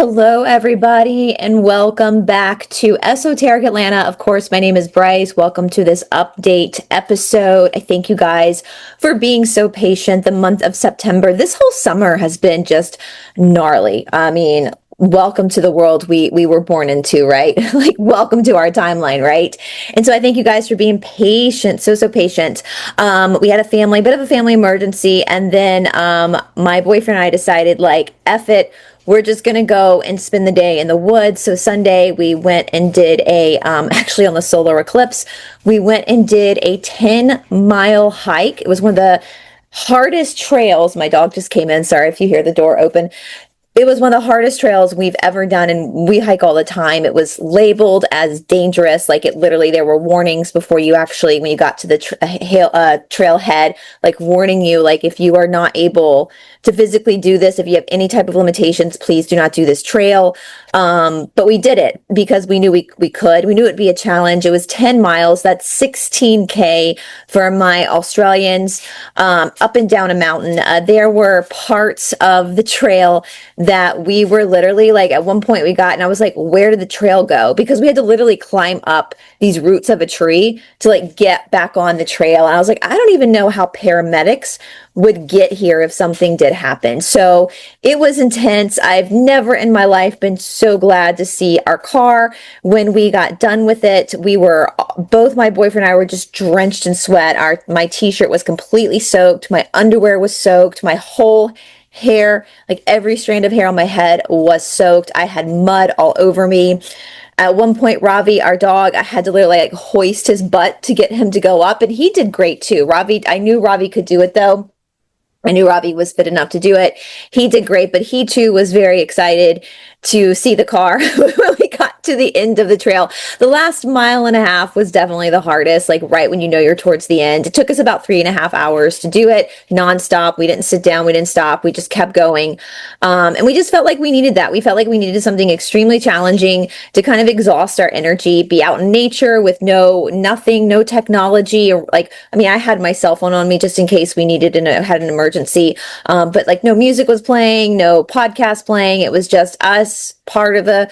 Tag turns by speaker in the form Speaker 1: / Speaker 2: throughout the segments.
Speaker 1: Hello, everybody, and welcome back to Esoteric Atlanta. Of course, my name is Brice. Welcome to this update episode. I thank you guys for being so patient. The month of September, this whole summer has been just gnarly. I mean, welcome to the world we were born into, right? Like, welcome to our timeline, right? And so I thank you guys for being patient, so patient. We had a bit of a family emergency, and then my boyfriend and I decided, like, F it. We're just going to go and spend the day in the woods. So Sunday we went and did actually on the solar eclipse, we went and did a 10-mile hike. It was one of the hardest trails. My dog just came in. Sorry if you hear the door open. It was one of the hardest trails we've ever done, and we hike all the time. It was labeled as dangerous. Like, it literally, there were warnings before you actually, when you got to the trailhead, like warning you, like, if you are not able to physically do this, if you have any type of limitations, please do not do this trail. But we did it because we knew we could. We knew it'd be a challenge. It was 10 miles. That's 16K for my Australians, up and down a mountain. There were parts of the trail that we were literally, like, at one point we got, and I was like, where did the trail go? Because we had to literally climb up these roots of a tree to, like, get back on the trail. And I was like, I don't even know how paramedics would get here if something did happen. So it was intense. I've never in my life been so glad to see our car. When we got done with it, both my boyfriend and I were just drenched in sweat. My t-shirt was completely soaked. My underwear was soaked. My whole hair, like every strand of hair on my head, was soaked. I had mud all over me. At one point, Ravi, our dog, I had to literally, like, hoist his butt to get him to go up, and he did great too. I knew Ravi could do it though. I knew Robbie was fit enough to do it. He did great, but he too was very excited to see the car when we got to the end of the trail. The last mile and a half was definitely the hardest, like right when you know you're towards the end. It took us about 3.5 hours to do it nonstop. We didn't sit down. We didn't stop. We just kept going. And we just felt like we needed that. We felt like we needed something extremely challenging to kind of exhaust our energy, be out in nature with no technology, or, like, I mean, I had my cell phone on me just in case we had an emergency. But, like, no music was playing, no podcast playing. It was just us, part of the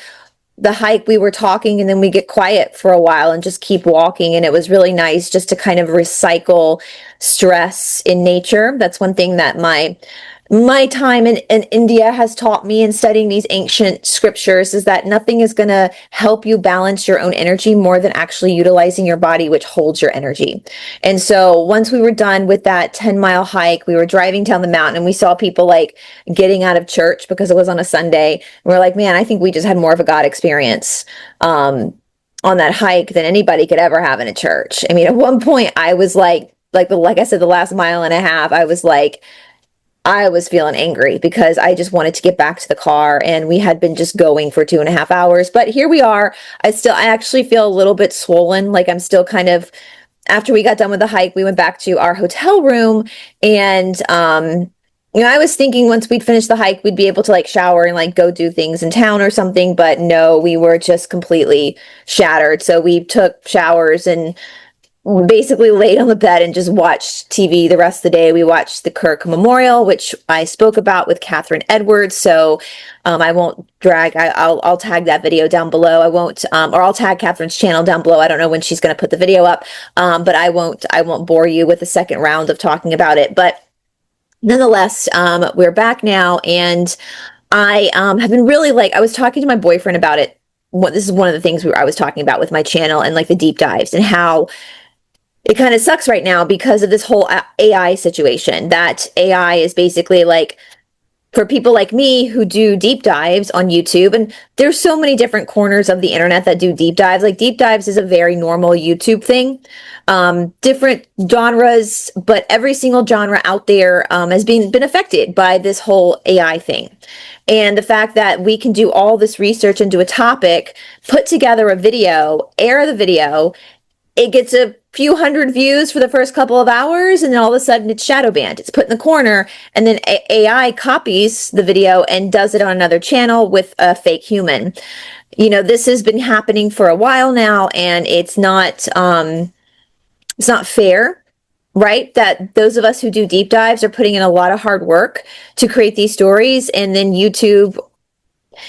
Speaker 1: hike. We were talking, and then we get quiet for a while and just keep walking. And it was really nice just to kind of recycle stress in nature. That's one thing that my time in India has taught me in studying these ancient scriptures, is that nothing is going to help you balance your own energy more than actually utilizing your body, which holds your energy. And so once we were done with that 10-mile hike, we were driving down the mountain, and we saw people, like, getting out of church because it was on a Sunday. And we're like, man, I think we just had more of a God experience on that hike than anybody could ever have in a church. I mean, at one point I was like I said, the last mile and a half, I was feeling angry because I just wanted to get back to the car, and we had been just going for 2.5 hours. But here we are. I actually feel a little bit swollen. Like, I'm still kind of, after we got done with the hike, we went back to our hotel room, and, I was thinking once we'd finished the hike, we'd be able to, like, shower and, like, go do things in town or something. But no, we were just completely shattered. So we took showers and basically laid on the bed and just watched TV the rest of the day. We watched the Kirk Memorial, which I spoke about with Catherine Edwards. So I won't drag. I'll tag that video down below. I won't, or I'll tag Catherine's channel down below. I don't know when she's going to put the video up, but I won't bore you with the second round of talking about it. But nonetheless, we're back now, and I have been really, like, I was talking to my boyfriend about it. This is one of the things I was talking about with my channel, and, like, the deep dives, and how it kind of sucks right now because of this whole AI situation. That AI is basically, like, for people like me who do deep dives on YouTube, and there's so many different corners of the internet that do deep dives. Like, deep dives is a very normal YouTube thing. Different genres, but every single genre out there has been affected by this whole AI thing. And the fact that we can do all this research into a topic, put together a video, air the video, it gets a few hundred views for the first couple of hours, and then all of a sudden it's shadow banned. It's put in the corner, and then AI copies the video and does it on another channel with a fake human. This has been happening for a while now, and it's not fair, right? That those of us who do deep dives are putting in a lot of hard work to create these stories, and then YouTube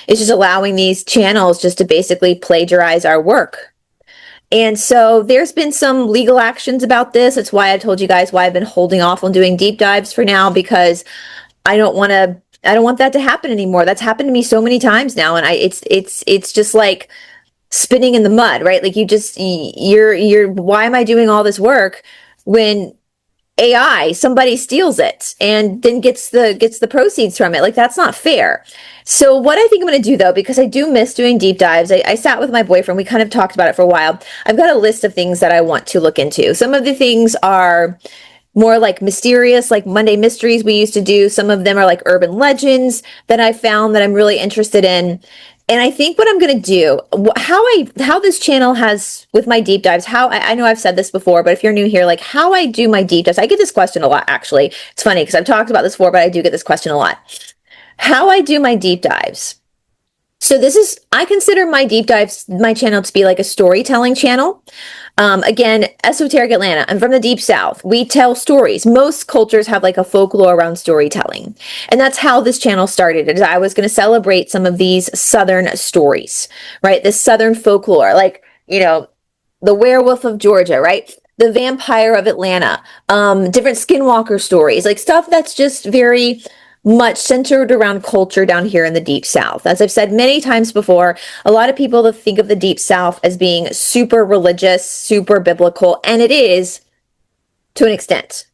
Speaker 1: It's just allowing these channels just to basically plagiarize our work. And so there's been some legal actions about this. It's why I told you guys why I've been holding off on doing deep dives for now, because I don't want that to happen anymore. That's happened to me so many times now, and it's just like spinning in the mud, right? Like you're why am I doing all this work when AI, somebody steals it and then gets the proceeds from it? Like, that's not fair. So what I think I'm going to do, though, because I do miss doing deep dives, I sat with my boyfriend. We kind of talked about it for a while. I've got a list of things that I want to look into. Some of the things are more like mysterious, like Monday Mysteries we used to do. Some of them are like urban legends that I found that I'm really interested in. And I think what I'm going to do, how this channel has with my deep dives, how I know I've said this before, but if you're new here, like how I do my deep dives, I get this question a lot, actually. It's funny because I've talked about this before, but I do get this question a lot. How I do my deep dives. So I consider my deep dives, my channel, to be like a storytelling channel. Again, Esoteric Atlanta. I'm from the Deep South. We tell stories. Most cultures have like a folklore around storytelling. And that's how this channel started. Is I was going to celebrate some of these Southern stories, right? This Southern folklore, like, the werewolf of Georgia, right? The vampire of Atlanta, different skinwalker stories, like stuff that's just very much centered around culture down here in the Deep South. As I've said many times before, a lot of people think of the Deep South as being super religious, super biblical, and it is to an extent.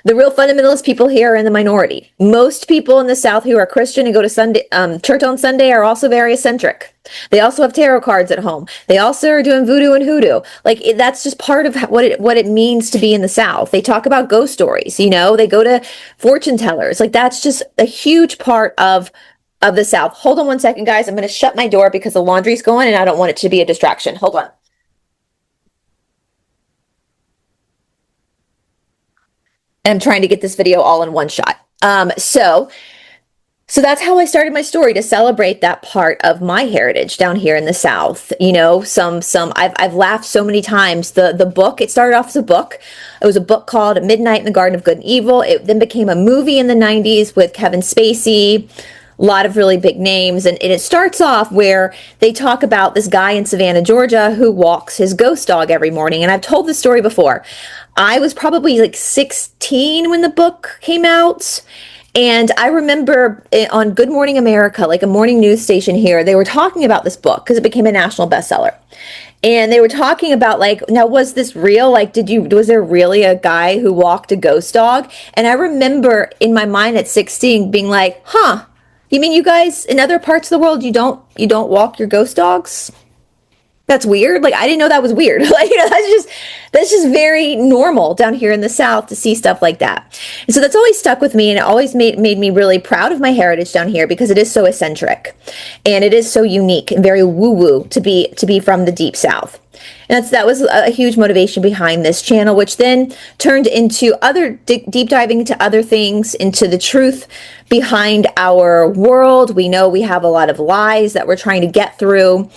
Speaker 1: The real fundamentalist people here are in the minority. Most people in the South who are Christian and go to church on Sunday are also very eccentric. They also have tarot cards at home. They also are doing voodoo and hoodoo. Like, that's just part of what it means to be in the South. They talk about ghost stories. They go to fortune tellers. Like, that's just a huge part of the South. Hold on one second, guys. I'm going to shut my door because the laundry's going and I don't want it to be a distraction. Hold on. And I'm trying to get this video all in one shot. So that's how I started my story, to celebrate that part of my heritage down here in the South. I've laughed so many times. The book, it started off as a book. It was a book called Midnight in the Garden of Good and Evil. It then became a movie in the 90s with Kevin Spacey, a lot of really big names. And it starts off where they talk about this guy in Savannah, Georgia, who walks his ghost dog every morning. And I've told this story before. I was probably like 16 when the book came out. And I remember on Good Morning America, like a morning news station here, they were talking about this book because it became a national bestseller. And they were talking about, like, now, was this real? Like, was there really a guy who walked a ghost dog? And I remember in my mind at 16 being like, huh, you mean you guys in other parts of the world, you don't walk your ghost dogs? That's weird. Like, I didn't know that was weird. Like, that's just very normal down here in the South to see stuff like that. And so that's always stuck with me, and it always made me really proud of my heritage down here, because it is so eccentric and it is so unique and very woo-woo to be from the Deep South. And that was a huge motivation behind this channel, which then turned into other deep diving into other things, into the truth behind our world. We know we have a lot of lies that we're trying to get through.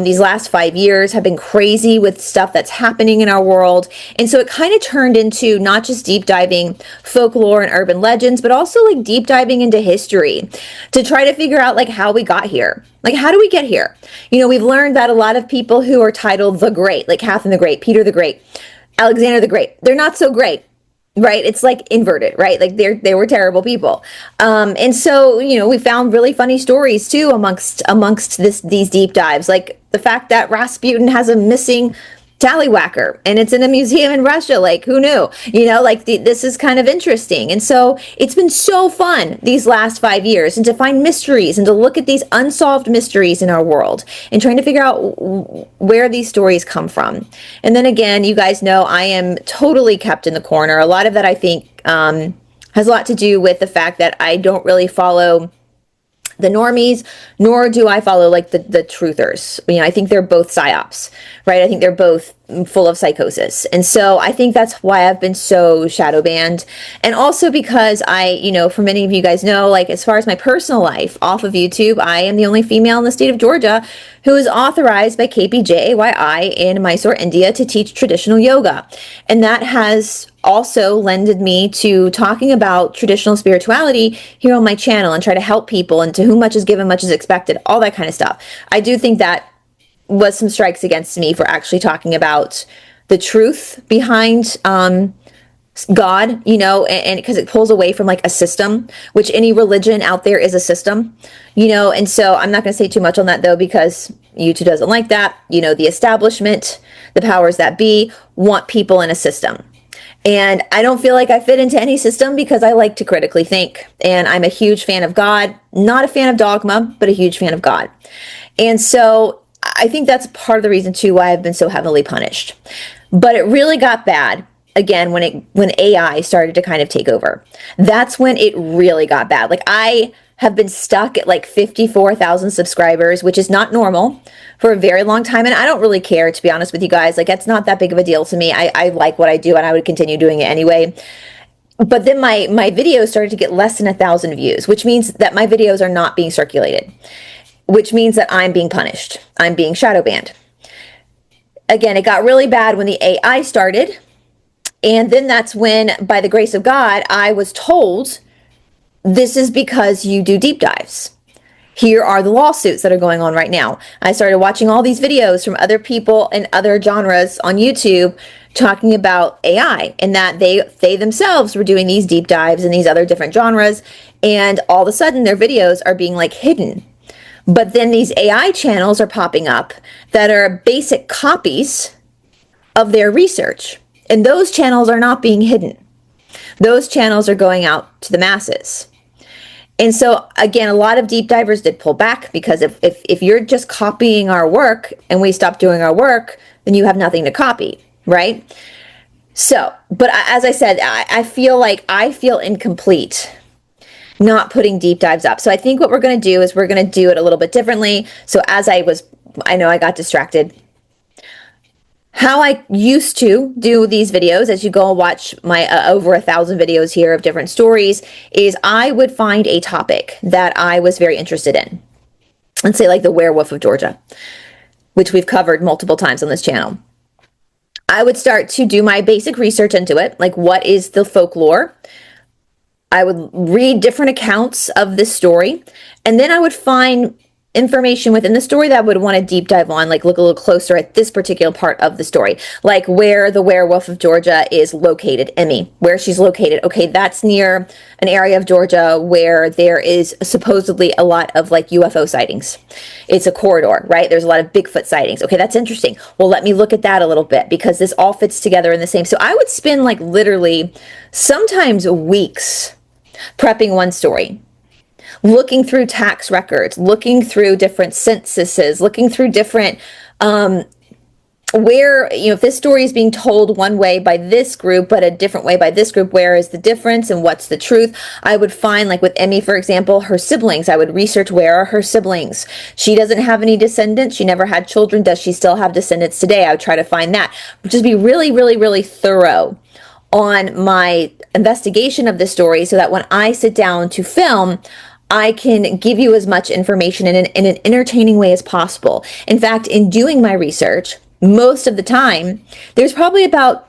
Speaker 1: These last 5 years have been crazy with stuff that's happening in our world. And so it kind of turned into not just deep diving folklore and urban legends, but also like deep diving into history to try to figure out like how we got here. Like, how do we get here? We've learned that a lot of people who are titled the Great, like Catherine the Great, Peter the Great, Alexander the Great, they're not so great. Right? It's like inverted, right? Like they were terrible people. And so, we found really funny stories too amongst these deep dives, like the fact that Rasputin has a missing tallywhacker and it's in a museum in Russia. Like, who knew? This is kind of interesting. And so it's been so fun these last 5 years, and to find mysteries and to look at these unsolved mysteries in our world and trying to figure out where these stories come from. And then again, you guys know I am totally kept in the corner. A lot of that, I think, has a lot to do with the fact that I don't really follow the normies, nor do I follow like the truthers. I think they're both psyops, right? I think they're both full of psychosis. And so I think that's why I've been so shadow banned. And also because for many of you guys know, like as far as my personal life off of YouTube, I am the only female in the state of Georgia who is authorized by KPJAYI in Mysore, India to teach traditional yoga. And that has also lended me to talking about traditional spirituality here on my channel and try to help people, and to whom much is given, much is expected, all that kind of stuff. I do think that was some strikes against me for actually talking about the truth behind God, and because it pulls away from like a system, which any religion out there is a system, and so I'm not going to say too much on that though, because YouTube doesn't like that. The establishment, the powers that be, want people in a system. And I don't feel like I fit into any system because I like to critically think. And I'm a huge fan of God, not a fan of dogma, but a huge fan of God. And so I think that's part of the reason too why I've been so heavily punished. But it really got bad again when AI started to kind of take over. That's when it really got bad. Like I have been stuck at like 54,000 subscribers, which is not normal, for a very long time. And I don't really care, to be honest with you guys. Like it's not that big of a deal to me. I like what I do and I would continue doing it anyway. But then my videos started to get less than 1,000 views, which means that my videos are not being circulated, which means that I'm being punished. I'm being shadow banned. Again, it got really bad when the AI started. And then that's when, by the grace of God, I was told, this is because you do deep dives. Here are the lawsuits that are going on right now. I started watching all these videos from other people in other genres on YouTube talking about AI, and that they themselves were doing these deep dives in these other different genres, and all of a sudden their videos are being like hidden. But then these AI channels are popping up that are basic copies of their research, and those channels are not being hidden. Those channels are going out to the masses. And so, again, a lot of deep divers did pull back, because if you're just copying our work and we stop doing our work, then you have nothing to copy, right? So, but as I said, I feel incomplete not putting deep dives up. So I think what we're going to do is we're going to do it a little bit differently. So I know I got distracted. How I used to do these videos, as you go and watch my over 1,000 videos here of different stories, is I would find a topic that I was very interested in. Let's say like the werewolf of Georgia, which we've covered multiple times on this channel. I would start to do my basic research into it, like what is the folklore. I would read different accounts of this story, and then I would find information within the story that I would want to deep dive on, like look a little closer at this particular part of the story, like where the werewolf of Georgia is located, Emmy, where she's located. Okay, that's near an area of Georgia where there is supposedly a lot of like UFO sightings. It's a corridor, right? There's a lot of Bigfoot sightings. Okay, that's interesting. Well, let me look at that a little bit, because this all fits together in the same. So I would spend like literally sometimes weeks prepping one story, looking through tax records, looking through different censuses, looking through different, where, if this story is being told one way by this group, but a different way by this group, where is the difference and what's the truth? I would find, like with Emmy, for example, her siblings. I would research, where are her siblings? She doesn't have any descendants. She never had children. Does she still have descendants today? I would try to find that. Just be really, really, really thorough on my investigation of the story, so that when I sit down to film, I can give you as much information in an entertaining way as possible. In fact, in doing my research, most of the time, there's probably about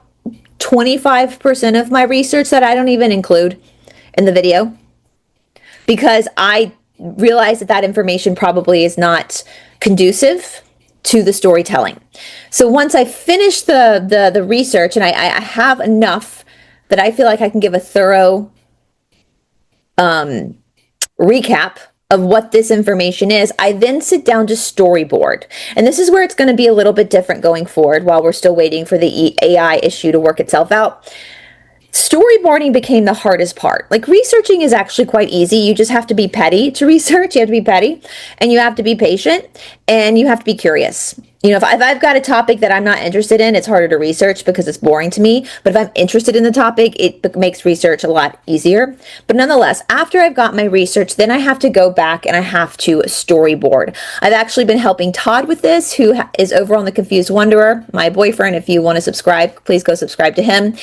Speaker 1: 25% of my research that I don't even include in the video, because I realize that information probably is not conducive to the storytelling. So once I finish the research and I have enough that I feel like I can give a thorough recap of what this information is, I then sit down to storyboard. And this is where it's going to be a little bit different going forward while we're still waiting for the AI issue to work itself out. storyboarding became the hardest part. Like, researching is actually quite easy. You just have to be petty to research. You have to be petty, and you have to be patient, and you have to be curious. You know, if I've got a topic that I'm not interested in, it's harder to research because it's boring to me. But if I'm interested in the topic, it makes research a lot easier. But nonetheless, after I've got my research, then I have to go back and I have to storyboard. I've actually been helping Todd with this, who is over on The Confused Wanderer, my boyfriend. If you want to subscribe, please go subscribe to him.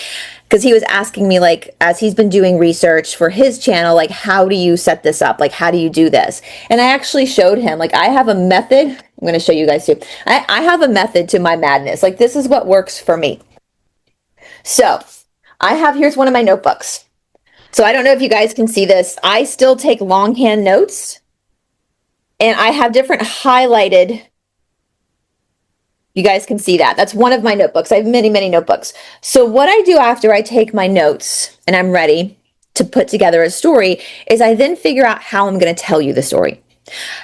Speaker 1: Because he was asking me, like, as he's been doing research for his channel, like, how do you set this up? Like, how do you do this? And I actually showed him, like, I have a method. I'm going to show you guys too. I have a method to my madness. Like, this is what works for me. So here's one of my notebooks. So I don't know if you guys can see this. I still take longhand notes, and I have different highlighted. You guys can see that. That's one of my notebooks. I have many, many notebooks. So what I do after I take my notes and I'm ready to put together a story is I then figure out how I'm going to tell you the story.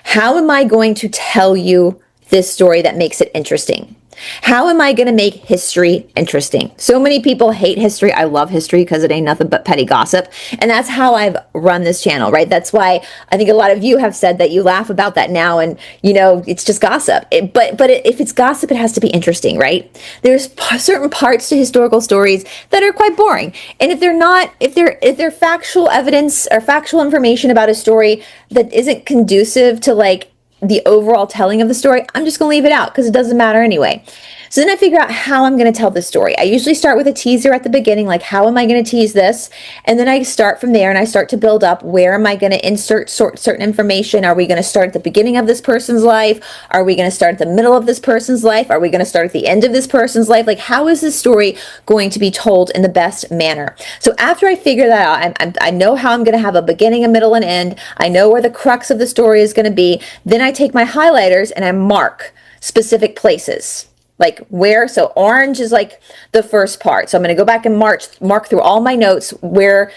Speaker 1: How am I going to tell you this story that makes it interesting? How am I going to make history interesting? So many people hate history. I love history because it ain't nothing but petty gossip. And that's how I've run this channel, right? That's why I think a lot of you have said that you laugh about that now, and you know, it's just gossip. But if it's gossip, it has to be interesting, right? There's certain parts to historical stories that are quite boring. And if they're not, if they're factual evidence or factual information about a story that isn't conducive to like the overall telling of the story, I'm just gonna leave it out because it doesn't matter anyway. So then I figure out how I'm going to tell the story. I usually start with a teaser at the beginning, like how am I going to tease this? And then I start from there and I start to build up. Where am I going to insert certain information? Are we going to start at the beginning of this person's life? Are we going to start at the middle of this person's life? Are we going to start at the end of this person's life? Like, how is this story going to be told in the best manner? So after I figure that out, I know how I'm going to have a beginning, a middle, and end. I know where the crux of the story is going to be. Then I take my highlighters and I mark specific places. Like where, so orange is like the first part. So I'm going to go back and mark through all my notes where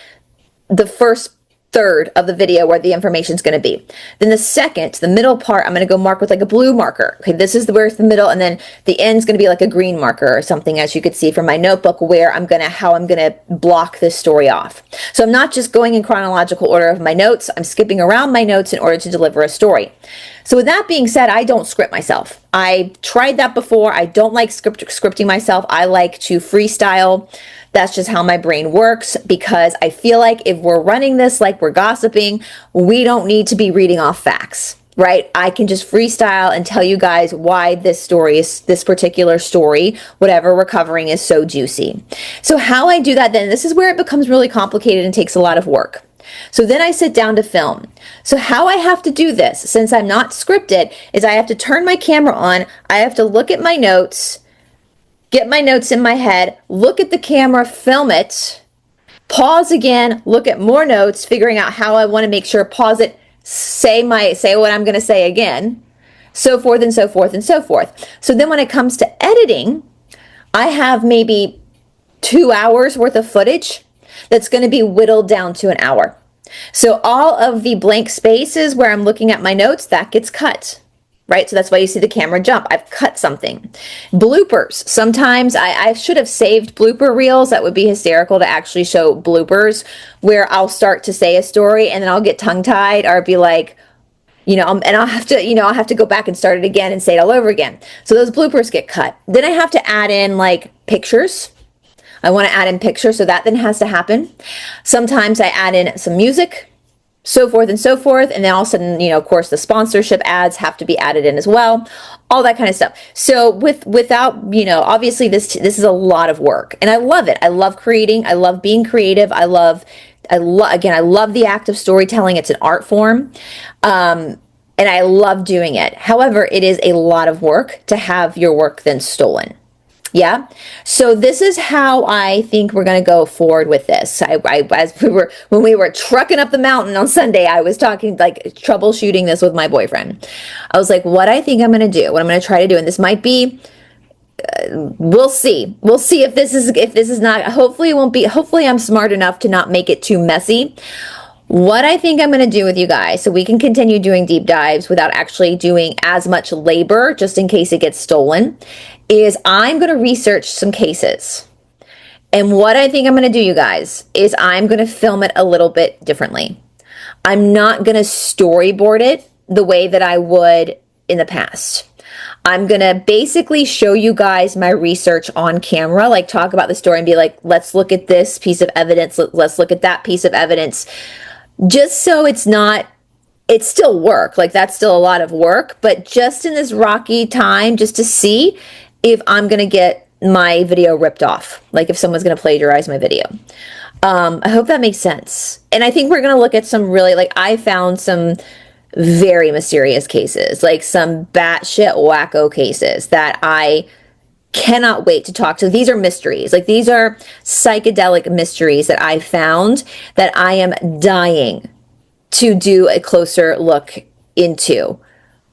Speaker 1: the first third of the video where the information is going to be. Then the second, the middle part, I'm going to go mark with like a blue marker. Okay, this is where's the middle, and then the end's going to be like a green marker or something, as you could see from my notebook, where how I'm going to block this story off. So I'm not just going in chronological order of my notes. I'm skipping around my notes in order to deliver a story. So with that being said, I don't script myself. I tried that before. I don't like scripting myself. I like to freestyle. That's just how my brain works, because I feel like if we're running this like we're gossiping, we don't need to be reading off facts, right? I can just freestyle and tell you guys why this particular story, whatever we're covering, is so juicy. So how I do that then, this is where it becomes really complicated and takes a lot of work. So then I sit down to film. So how I have to do this, since I'm not scripted, is I have to turn my camera on, I have to look at my notes, get my notes in my head, look at the camera, film it, pause again, look at more notes, figuring out how I want to make sure, pause it, say what I'm going to say again, so forth and so forth and so forth. So then when it comes to editing, I have maybe 2 hours worth of footage that's going to be whittled down to an hour. So all of the blank spaces where I'm looking at my notes, that gets cut. Right? So that's why you see the camera jump. I've cut something. Bloopers. Sometimes I should have saved blooper reels. That would be hysterical to actually show bloopers where I'll start to say a story and then I'll get tongue-tied, or be like, and I'll have to go back and start it again and say it all over again. So those bloopers get cut. Then I have to add in like pictures. I want to add in pictures, so that then has to happen. Sometimes I add in some music, so forth and so forth. And then all of a sudden, of course, the sponsorship ads have to be added in as well, all that kind of stuff. So without, obviously this is a lot of work, and I love it. I love creating. I love being creative. I love the act of storytelling. It's an art form. And I love doing it. However, it is a lot of work to have your work then stolen. Yeah. So this is how I think we're going to go forward with this. When we were trucking up the mountain on Sunday, I was talking, like, troubleshooting this with my boyfriend. I was like, what I think I'm going to do, what I'm going to try to do, and this might be, we'll see. We'll see if this is not, hopefully it won't be, hopefully I'm smart enough to not make it too messy. What I think I'm going to do with you guys, so we can continue doing deep dives without actually doing as much labor, just in case it gets stolen, is I'm going to research some cases. And what I think I'm going to do, you guys, is I'm going to film it a little bit differently. I'm not going to storyboard it the way that I would in the past. I'm going to basically show you guys my research on camera, like talk about the story and be like, let's look at this piece of evidence. Let's look at that piece of evidence. Just so it's still work. Like, that's still a lot of work, but just in this rocky time, just to see if I'm going to get my video ripped off. Like, if someone's going to plagiarize my video. I hope that makes sense. And I think we're going to look at some really, like, I found some very mysterious cases, like some batshit wacko cases that I cannot wait to talk to. These are mysteries. Like, these are psychedelic mysteries that I found that I am dying to do a closer look into.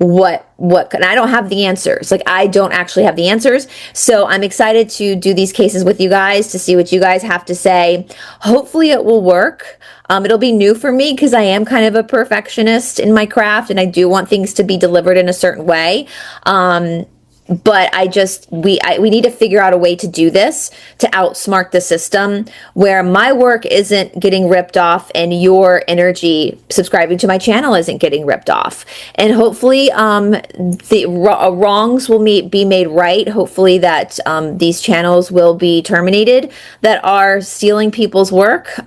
Speaker 1: And I don't have the answers. Like, I don't actually have the answers. So I'm excited to do these cases with you guys, to see what you guys have to say. Hopefully it will work. It'll be new for me because I am kind of a perfectionist in my craft and I do want things to be delivered in a certain way. But we need to figure out a way to do this, to outsmart the system where my work isn't getting ripped off and your energy subscribing to my channel isn't getting ripped off. And hopefully the wrongs will be made right. Hopefully that these channels will be terminated that are stealing people's work.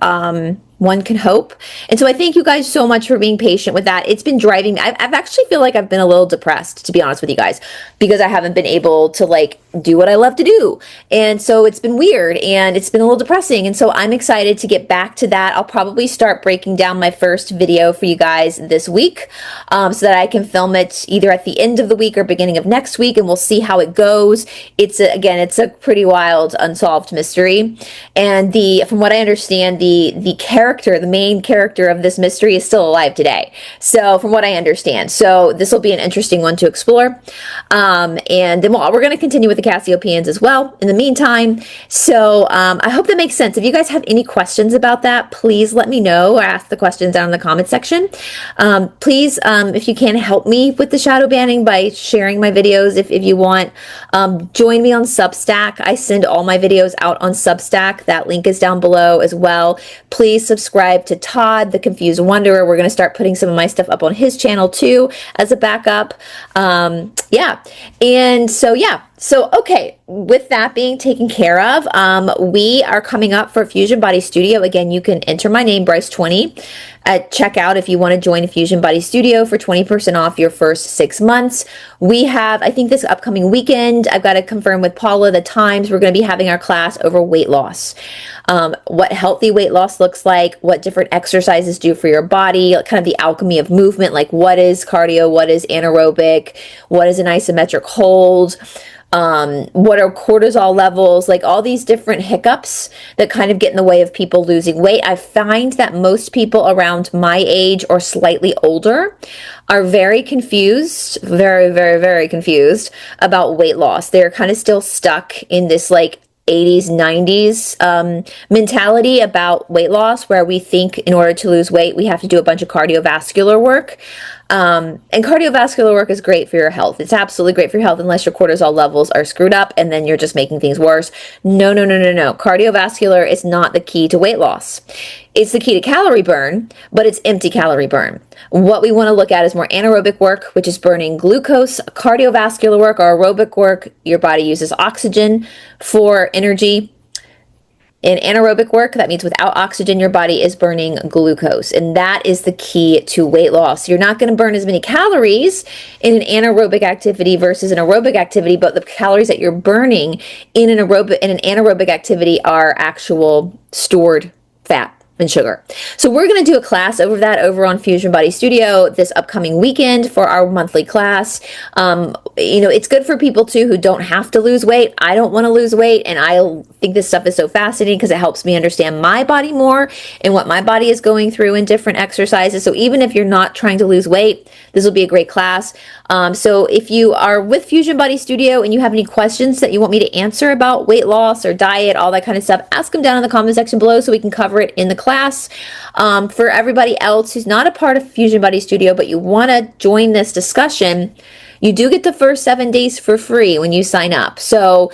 Speaker 1: One can hope. And so I thank you guys so much for being patient with that. It's been driving me. I've actually feel like I've been a little depressed, to be honest with you guys, because I haven't been able to like do what I love to do. And so it's been weird and it's been a little depressing. And so I'm excited to get back to that. I'll probably start breaking down my first video for you guys this week so that I can film it either at the end of the week or beginning of next week, and we'll see how it goes. It's a pretty wild unsolved mystery. And from what I understand, the main character of this mystery is still alive today. So from what I understand, so this will be an interesting one to explore. And then we're going to continue with the Cassiopeans as well in the meantime. So I hope that makes sense. If you guys have any questions about that, please let me know or ask the questions down in the comment section. Please, if you can, help me with the shadow banning by sharing my videos if you want. Join me on Substack. I send all my videos out on Substack. That link is down below as well. Please subscribe to Todd, the Confused Wanderer. We're going to start putting some of my stuff up on his channel too as a backup. So, okay, with that being taken care of, we are coming up for Fusion Body Studio. Again, you can enter my name, Brice20, at checkout if you want to join Fusion Body Studio for 20% off your first 6 months. We have, I think this upcoming weekend, I've got to confirm with Paula the times. We're going to be having our class over weight loss. What healthy weight loss looks like, what different exercises do for your body, kind of the alchemy of movement, like what is cardio, what is anaerobic, what is an isometric hold, what are cortisol levels, like all these different hiccups that kind of get in the way of people losing weight. I find that most people around my age or slightly older are very confused, very, very, very confused about weight loss. They're kind of still stuck in this like 80s, 90s mentality about weight loss, where we think in order to lose weight, we have to do a bunch of cardiovascular work. And cardiovascular work is great for your health. It's absolutely great for your health unless your cortisol levels are screwed up and then you're just making things worse. No. Cardiovascular is not the key to weight loss. It's the key to calorie burn, but it's empty calorie burn. What we want to look at is more anaerobic work, which is burning glucose. Cardiovascular work or aerobic work, your body uses oxygen for energy. In anaerobic work, that means without oxygen, your body is burning glucose. And that is the key to weight loss. You're not going to burn as many calories in an anaerobic activity versus an aerobic activity, but the calories that you're burning in an anaerobic activity are actual stored fat and sugar. So we're going to do a class over that over on Fusion Body Studio this upcoming weekend for our monthly class. It's good for people too who don't have to lose weight. I don't want to lose weight, and I think this stuff is so fascinating because it helps me understand my body more and what my body is going through in different exercises. So even if you're not trying to lose weight, this will be a great class. So if you are with Fusion Body Studio and you have any questions that you want me to answer about weight loss or diet, all that kind of stuff, ask them down in the comment section below so we can cover it in the class. For everybody else who's not a part of Fusion Body Studio, but you want to join this discussion, you do get the first 7 days for free when you sign up. So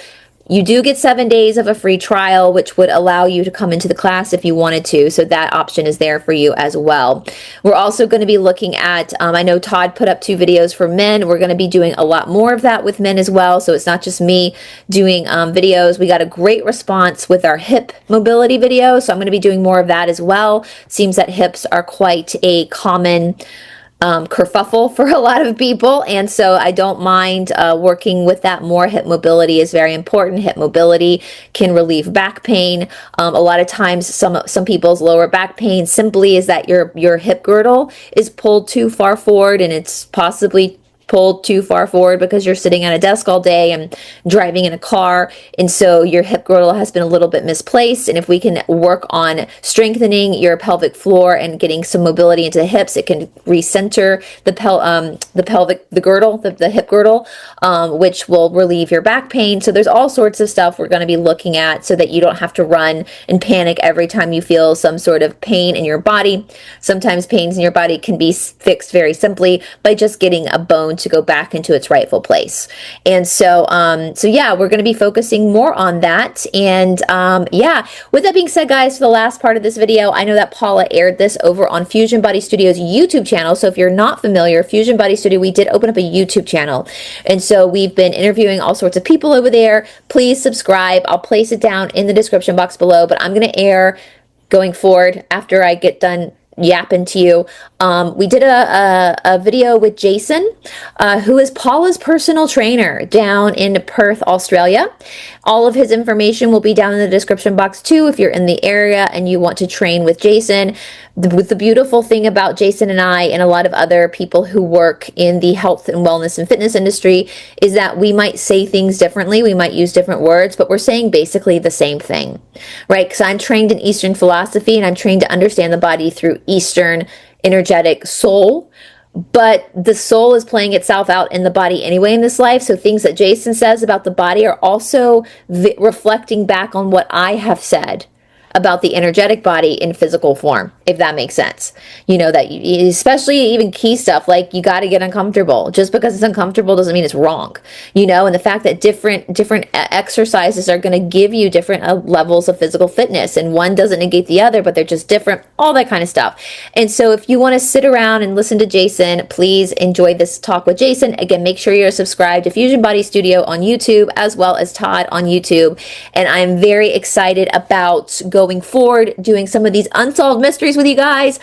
Speaker 1: You do get 7 days of a free trial, which would allow you to come into the class if you wanted to. So that option is there for you as well. We're also going to be looking at, I know Todd put up 2 videos for men. We're going to be doing a lot more of that with men as well. So it's not just me doing videos. We got a great response with our hip mobility video. So I'm going to be doing more of that as well. Seems that hips are quite a common kerfuffle for a lot of people, and so I don't mind working with that more. Hip mobility is very important. Hip mobility can relieve back pain. A lot of times some people's lower back pain simply is that your hip girdle is pulled too far forward, and it's possibly pulled too far forward because you're sitting at a desk all day and driving in a car, and so your hip girdle has been a little bit misplaced. And if we can work on strengthening your pelvic floor and getting some mobility into the hips, it can recenter the hip girdle, which will relieve your back pain. So there's all sorts of stuff we're going to be looking at so that you don't have to run and panic every time you feel some sort of pain in your body. Sometimes pains in your body can be fixed very simply by just getting a bone to go back into its rightful place. And so yeah, we're going to be focusing more on that. And yeah, with that being said, guys, for the last part of this video, I know that Paula aired this over on Fusion Body Studio's YouTube channel. So if you're not familiar, Fusion Body Studio, we did open up a YouTube channel. And so we've been interviewing all sorts of people over there. Please subscribe. I'll place it down in the description box below, but I'm going to air going forward after I get done yapping to you. We did a video with Jason, who is Paula's personal trainer down in Perth, Australia. All of his information will be down in the description box too if you're in the area and you want to train with Jason. The beautiful thing about Jason and I and a lot of other people who work in the health and wellness and fitness industry is that we might say things differently. We might use different words, but we're saying basically the same thing, right? Because I'm trained in Eastern philosophy and I'm trained to understand the body through Eastern energetic soul. But the soul is playing itself out in the body anyway in this life. So things that Jason says about the body are also reflecting back on what I have said about the energetic body in physical form, if that makes sense. You know, that especially even key stuff like you got to get uncomfortable. Just because it's uncomfortable doesn't mean it's wrong, you know, and the fact that different exercises are going to give you different levels of physical fitness, and one doesn't negate the other, but they're just different, all that kind of stuff. And so if you want to sit around and listen to Jason, please enjoy this talk with Jason. Again, make sure you're subscribed to Fusion Body Studio on YouTube as well as Todd on YouTube. And I'm very excited about going forward, doing some of these unsolved mysteries with you guys.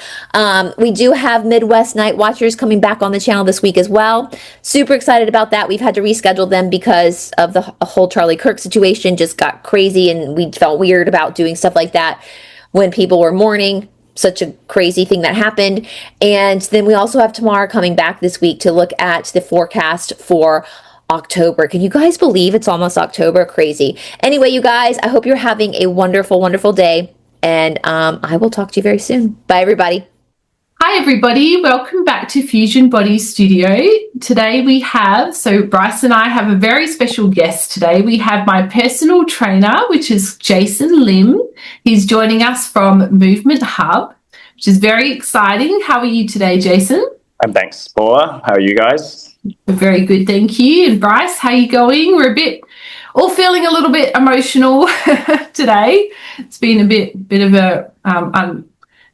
Speaker 1: We do have Midwest Night Watchers coming back on the channel this week as well. Super excited about that. We've had to reschedule them because of the whole Charlie Kirk situation just got crazy, and we felt weird about doing stuff like that when people were mourning such a crazy thing that happened. And then we also have Tamara coming back this week to look at the forecast for October. Can you guys believe it's almost October? Crazy. Anyway, you guys, I hope you're having a wonderful, wonderful day. And I will talk to you very soon. Bye, everybody.
Speaker 2: Hi, everybody. Welcome back to Fusion Body Studio. Today we have, Brice and I have a very special guest today. We have my personal trainer, which is Jason Lim. He's joining us from Movement Hub, which is very exciting. How are you today, Jason?
Speaker 3: Thanks, Paula. How are you guys?
Speaker 2: Very good, thank you. And Brice, how are you going? We're all feeling a little bit emotional today. It's been a bit of a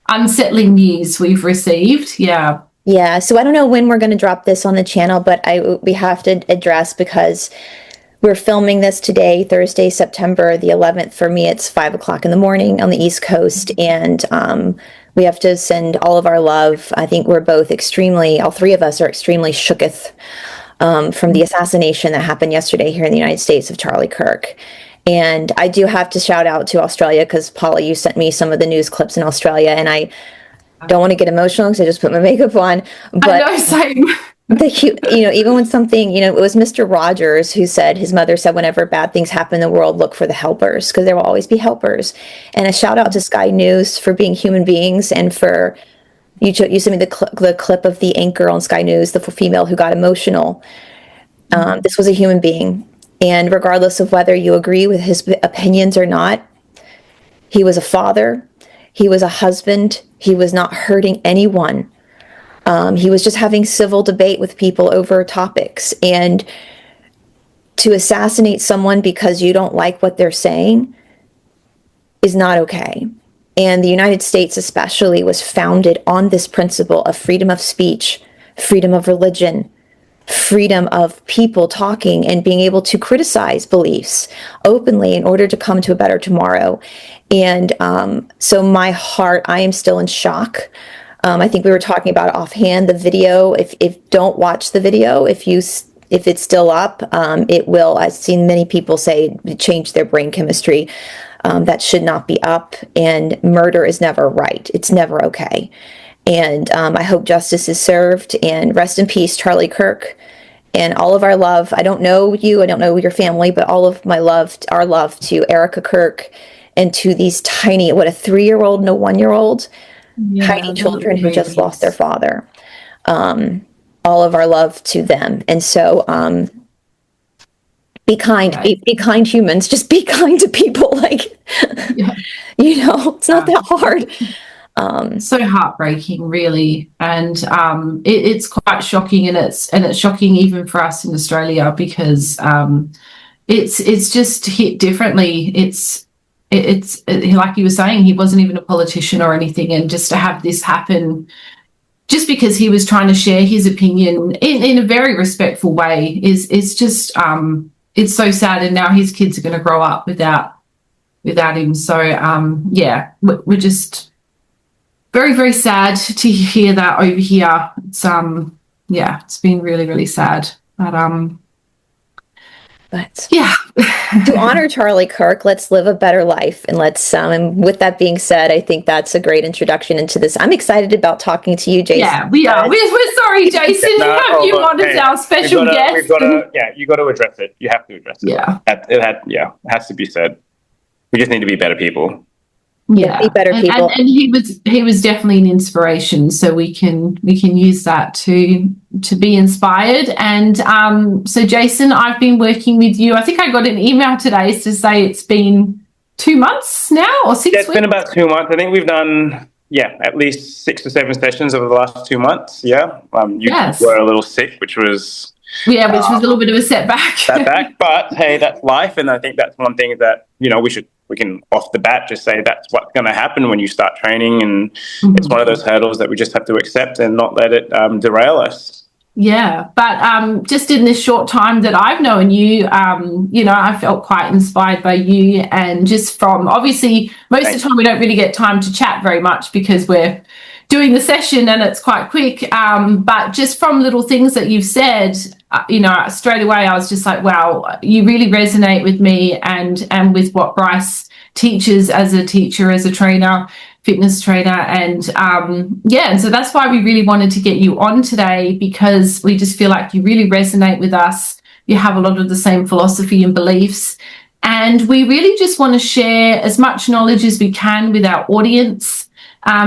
Speaker 2: unsettling news we've received. Yeah.
Speaker 1: So I don't know when we're going to drop this on the channel, but we have to address, because we're filming this today, Thursday, September the 11th. For me, it's 5 o'clock in the morning on the East Coast, and we have to send all of our love. I think we're both all three of us are extremely shooketh from the assassination that happened yesterday here in the United States of Charlie Kirk. And I do have to shout out to Australia, because Paula, you sent me some of the news clips in Australia, and I don't want to get emotional because I just put my makeup on. But
Speaker 2: I know, same.
Speaker 1: Even when something, it was Mr. Rogers who said, his mother said, whenever bad things happen in the world, look for the helpers, because there will always be helpers. And a shout out to Sky News for being human beings, and for you sent me the clip of the anchor on Sky News, the female who got emotional. This was a human being. And regardless of whether you agree with his opinions or not, he was a father, he was a husband, he was not hurting anyone. He was just having civil debate with people over topics. And to assassinate someone because you don't like what they're saying is not okay. And the United States especially was founded on this principle of freedom of speech, freedom of religion, freedom of people talking and being able to criticize beliefs openly in order to come to a better tomorrow. And so my heart, I am still in shock. I think we were talking about offhand the video. If don't watch the video, if it's still up, it will. I've seen many people say change their brain chemistry. That should not be up. And murder is never right. It's never okay. And I hope justice is served. And rest in peace, Charlie Kirk. And all of our love. I don't know you. I don't know your family, but all of my love, our love to Erica Kirk, and to these tiny, what, a 3-year-old and a 1-year-old.
Speaker 2: Yeah,
Speaker 1: Tiny children who just lost their father. All of our love to them. And so be kind, be kind humans, just be kind to people. Like, it's not that hard.
Speaker 2: So heartbreaking, really. And it's quite shocking, and it's shocking even for us in Australia, because it's just hit differently. It's like you were saying, he wasn't even a politician or anything, and just to have this happen just because he was trying to share his opinion in a very respectful way is just it's so sad. And now his kids are going to grow up without him. So we're just very, very sad to hear that over here. It's it's been really, really sad. But
Speaker 1: to honor Charlie Kirk, let's live a better life. And let's, and with that being said, I think that's a great introduction into this. I'm excited about talking to you, Jason.
Speaker 2: Yeah, we are. We're sorry, Jason. We have you on as our special guest.
Speaker 3: You got to address it. You have to address it.
Speaker 2: Yeah.
Speaker 3: It has to be said. We just need to be better people.
Speaker 2: Yeah,
Speaker 1: be better people.
Speaker 2: And he was definitely an inspiration. So we can use that to be inspired. And so Jason, I've been working with you. I think I got an email today to say it's been 2 months now, or 6 weeks.
Speaker 3: It's been about 2 months. I think we've done at least 6 or 7 sessions over the last 2 months. Yeah, you were a little sick, which was
Speaker 2: which was a little bit of a setback.
Speaker 3: But hey, that's life, and I think that's one thing that we can off the bat just say that's what's going to happen when you start training, and it's one of those hurdles that we just have to accept and not let it derail us.
Speaker 2: Yeah, but just in this short time that I've known you, I felt quite inspired by you, and just from, obviously, most of the time we don't really get time to chat very much because we're doing the session and it's quite quick, but just from little things that you've said, straight away I was just like, wow, you really resonate with me and with what Brice teaches as a teacher, as a trainer, fitness trainer. And and so that's why we really wanted to get you on today, because we just feel like you really resonate with us. You have a lot of the same philosophy and beliefs, and we really just want to share as much knowledge as we can with our audience,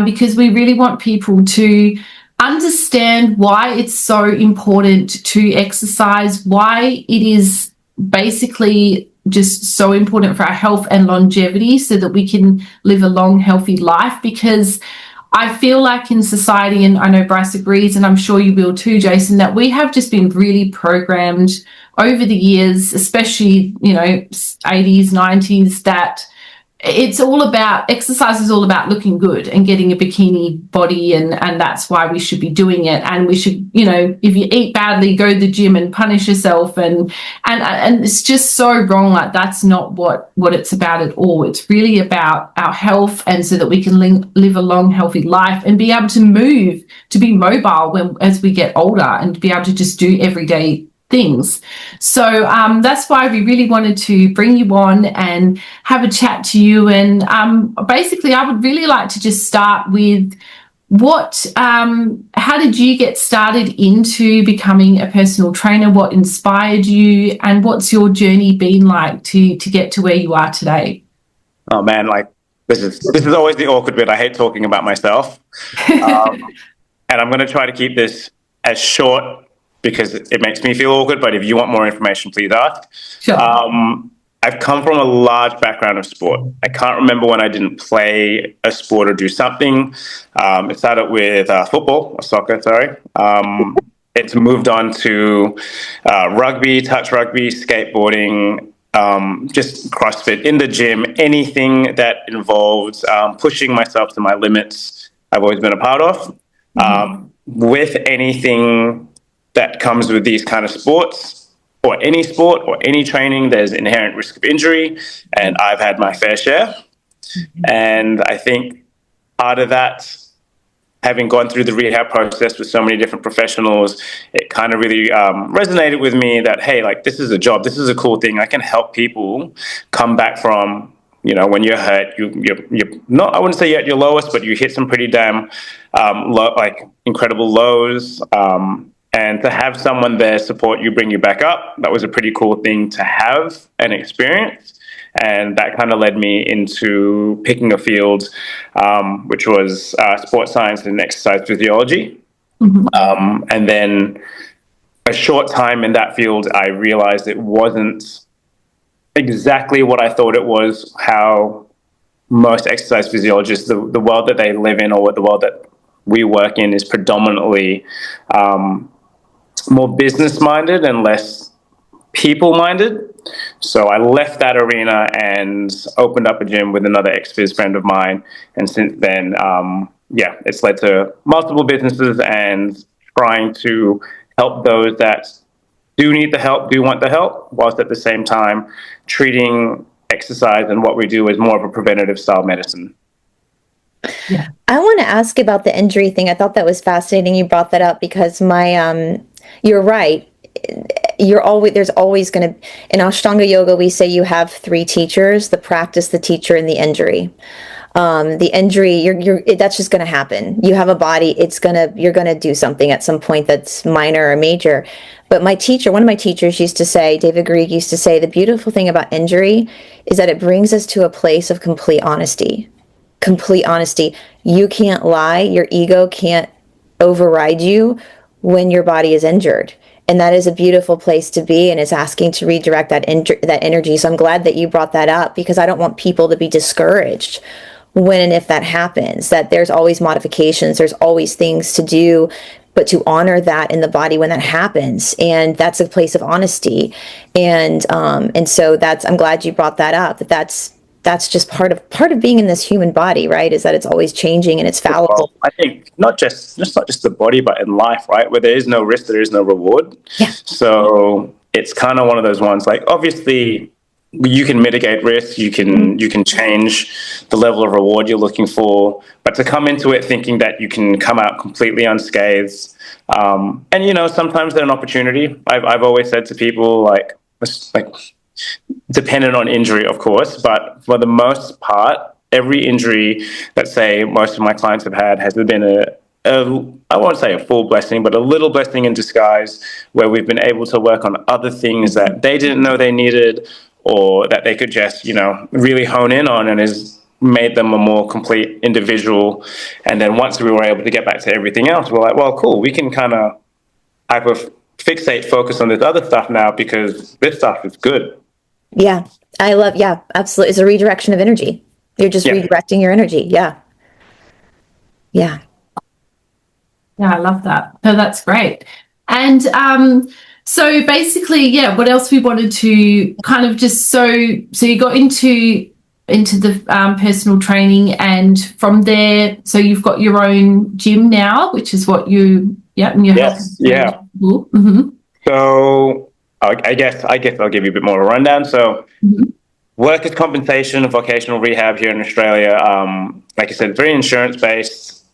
Speaker 2: because we really want people to understand why it's so important to exercise, why it is basically just so important for our health and longevity, so that we can live a long, healthy life. Because I feel like in society, and I know Brice agrees, and I'm sure you will too, Jason, that we have just been really programmed over the years, especially, 80s, 90s, that it's all about, exercise is all about looking good and getting a bikini body, and that's why we should be doing it. And we should, if you eat badly, go to the gym and punish yourself, and it's just so wrong. Like, that's not what it's about at all. It's really about our health, and so that we can live a long, healthy life and be able to move, to be mobile as we get older, and be able to just do everyday things. So that's why we really wanted to bring you on and have a chat to you. And basically, I would really like to just start with how did you get started into becoming a personal trainer? What inspired you, and what's your journey been like to get to where you are today?
Speaker 3: Oh man, like this is always the awkward bit. I hate talking about myself, and I'm going to try to keep this as short, because it makes me feel awkward, but if you want more information, please ask.
Speaker 2: Sure.
Speaker 3: I've come from a large background of sport. I can't remember when I didn't play a sport or do something. It started with football, or soccer, sorry. it's moved on to rugby, touch rugby, skateboarding, just CrossFit in the gym, anything that involves pushing myself to my limits, I've always been a part of. With anything that comes with these kind of sports, or any sport or any training, there's inherent risk of injury, and I've had my fair share. And I think part of that, having gone through the rehab process with so many different professionals, it kind of really resonated with me that, hey, like, this is a job, this is a cool thing. I can help people come back from, when you're hurt, you're not, I wouldn't say you're at your lowest, but you hit some pretty damn incredible lows. And to have someone there support you, bring you back up, that was a pretty cool thing to have and experience. And that kind of led me into picking a field, which was sports science and exercise physiology. And then a short time in that field, I realized it wasn't exactly what I thought it was, how most exercise physiologists, the world that they live in, or the world that we work in, is predominantly more business-minded and less people-minded. So I left that arena and opened up a gym with another ex-phys friend of mine. And since then, it's led to multiple businesses and trying to help those that do need the help, do want the help, whilst at the same time treating exercise and what we do as more of a preventative style medicine.
Speaker 1: Yeah. I want to ask about the injury thing. I thought that was fascinating. You brought that up because you're right. There's always going to, in Ashtanga yoga, we say you have three teachers: the practice, the teacher, and the injury. The injury, that's just going to happen. You have a body, you're going to do something at some point that's minor or major. But one of my teachers used to say, David Grieg used to say, the beautiful thing about injury is that it brings us to a place of complete honesty. Complete honesty. You can't lie. Your ego can't override you when your body is injured. And that is a beautiful place to be, and it's asking to redirect that energy. So I'm glad that you brought that up, because I don't want people to be discouraged when and if that happens, that there's always modifications, there's always things to do, but to honor that in the body when that happens. And that's a place of honesty. And so I'm glad you brought that up, that's just part of being in this human body, right? Is that it's always changing and it's fallible.
Speaker 3: I think not just the body, but in life, right? Where there is no risk, there is no reward.
Speaker 1: Yeah.
Speaker 3: So it's kind of one of those ones, like, obviously you can mitigate risk, you can change the level of reward you're looking for, but to come into it thinking that you can come out completely unscathed, and sometimes there's an opportunity. I've always said to people, like dependent on injury, of course, but for the most part, every injury that, say, most of my clients have had has been I won't say a full blessing, but a little blessing in disguise, where we've been able to work on other things that they didn't know they needed, or that they could just, really hone in on, and has made them a more complete individual. And then once we were able to get back to everything else, we're like, well, cool, we can kind of focus on this other stuff now, because this stuff is good.
Speaker 1: Yeah, absolutely. It's a redirection of energy. You're just redirecting your energy. Yeah. Yeah.
Speaker 2: Yeah, I love that. No, that's great. And so basically, what else we wanted to kind of just, so you got into the personal training, and from there, so you've got your own gym now, which is what and your
Speaker 3: yes, yeah.
Speaker 2: Mm-hmm.
Speaker 3: So I guess I'll give you a bit more of a rundown. So workers' compensation, vocational rehab here in Australia, like I said, very insurance based.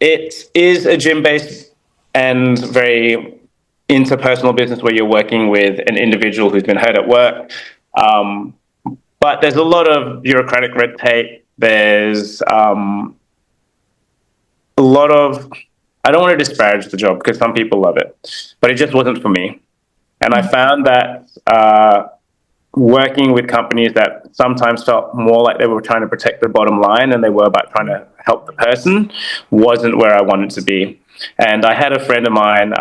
Speaker 3: It is a gym based and very interpersonal business, where you're working with an individual who's been hurt at work. But there's a lot of bureaucratic red tape. There's a lot of, I don't want to disparage the job, because some people love it, but it just wasn't for me. And I found that working with companies that sometimes felt more like they were trying to protect the bottom line than they were about trying to help the person wasn't where I wanted to be. And I had a friend of mine,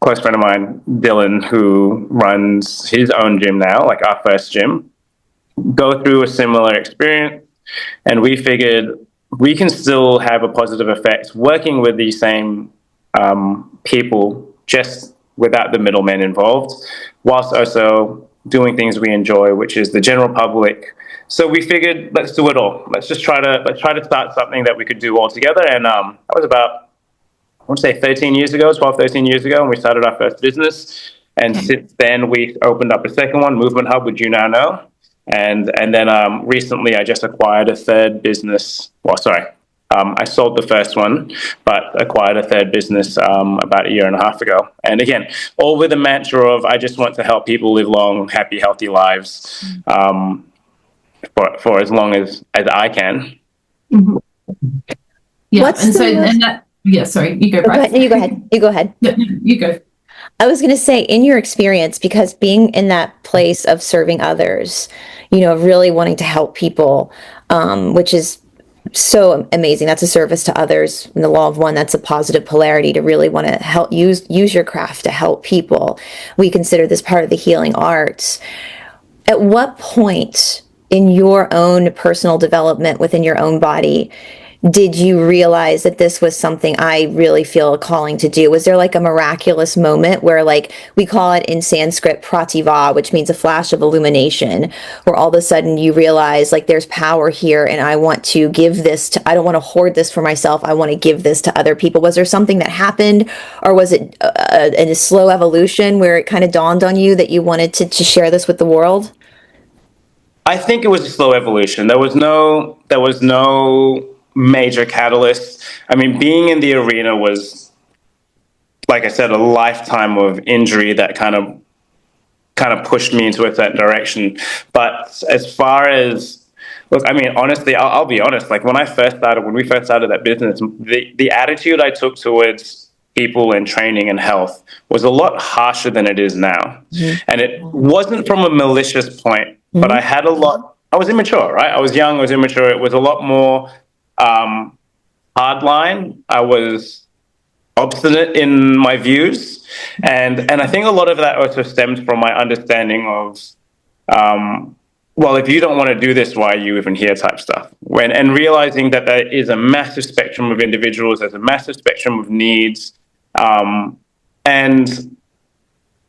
Speaker 3: close friend of mine, Dylan, who runs his own gym now, like our first gym, go through a similar experience. And we figured we can still have a positive effect working with these same people just without the middlemen involved, whilst also doing things we enjoy, which is the general public. So we figured, let's do it all. Let's try to start something that we could do all together. And that was about, I want to say 13 years ago, 12, 13 years ago, and we started our first business. And since then, we opened up a second one, Movement Hub, which you now know. And then recently, I just acquired a third business. Well, sorry, I sold the first one, but acquired a third business about a year and a half ago. And again, all with the mantra of, I just want to help people live long, happy, healthy lives for as long as I can.
Speaker 2: Mm-hmm. Yeah, sorry, you go, Brice.
Speaker 1: You go ahead. You go ahead.
Speaker 2: No, you go.
Speaker 1: I was going to say, in your experience, because being in that place of serving others, really wanting to help people, which is so amazing. That's a service to others. In the law of one, that's a positive polarity, to really want to help use your craft to help people. We consider this part of the healing arts. At what point in your own personal development within your own body did you realize that this was something I really feel a calling to do? Was there like a miraculous moment where, like, we call it in Sanskrit prativa, which means a flash of illumination, where all of a sudden you realize, like, there's power here and I want to give this to, I don't want to hoard this for myself. I want to give this to other people. Was there something that happened, or was it a slow evolution where it kind of dawned on you that you wanted to share this with the world?
Speaker 3: I think it was a slow evolution. There was no major catalyst. I mean, being in the arena was, like I said, a lifetime of injury that kind of pushed me into a certain direction. But as far as, look, I mean, honestly, I'll be honest. Like when we first started that business, the attitude I took towards people and training and health was a lot harsher than it is now. Mm-hmm. And it wasn't from a malicious point, but I was immature, right? I was young, I was immature. It was a lot more hardline. I was obstinate in my views, and I think a lot of that also stems from my understanding of, well, if you don't want to do this, why are you even here? Type stuff. And realizing that there is a massive spectrum of individuals, there's a massive spectrum of needs, and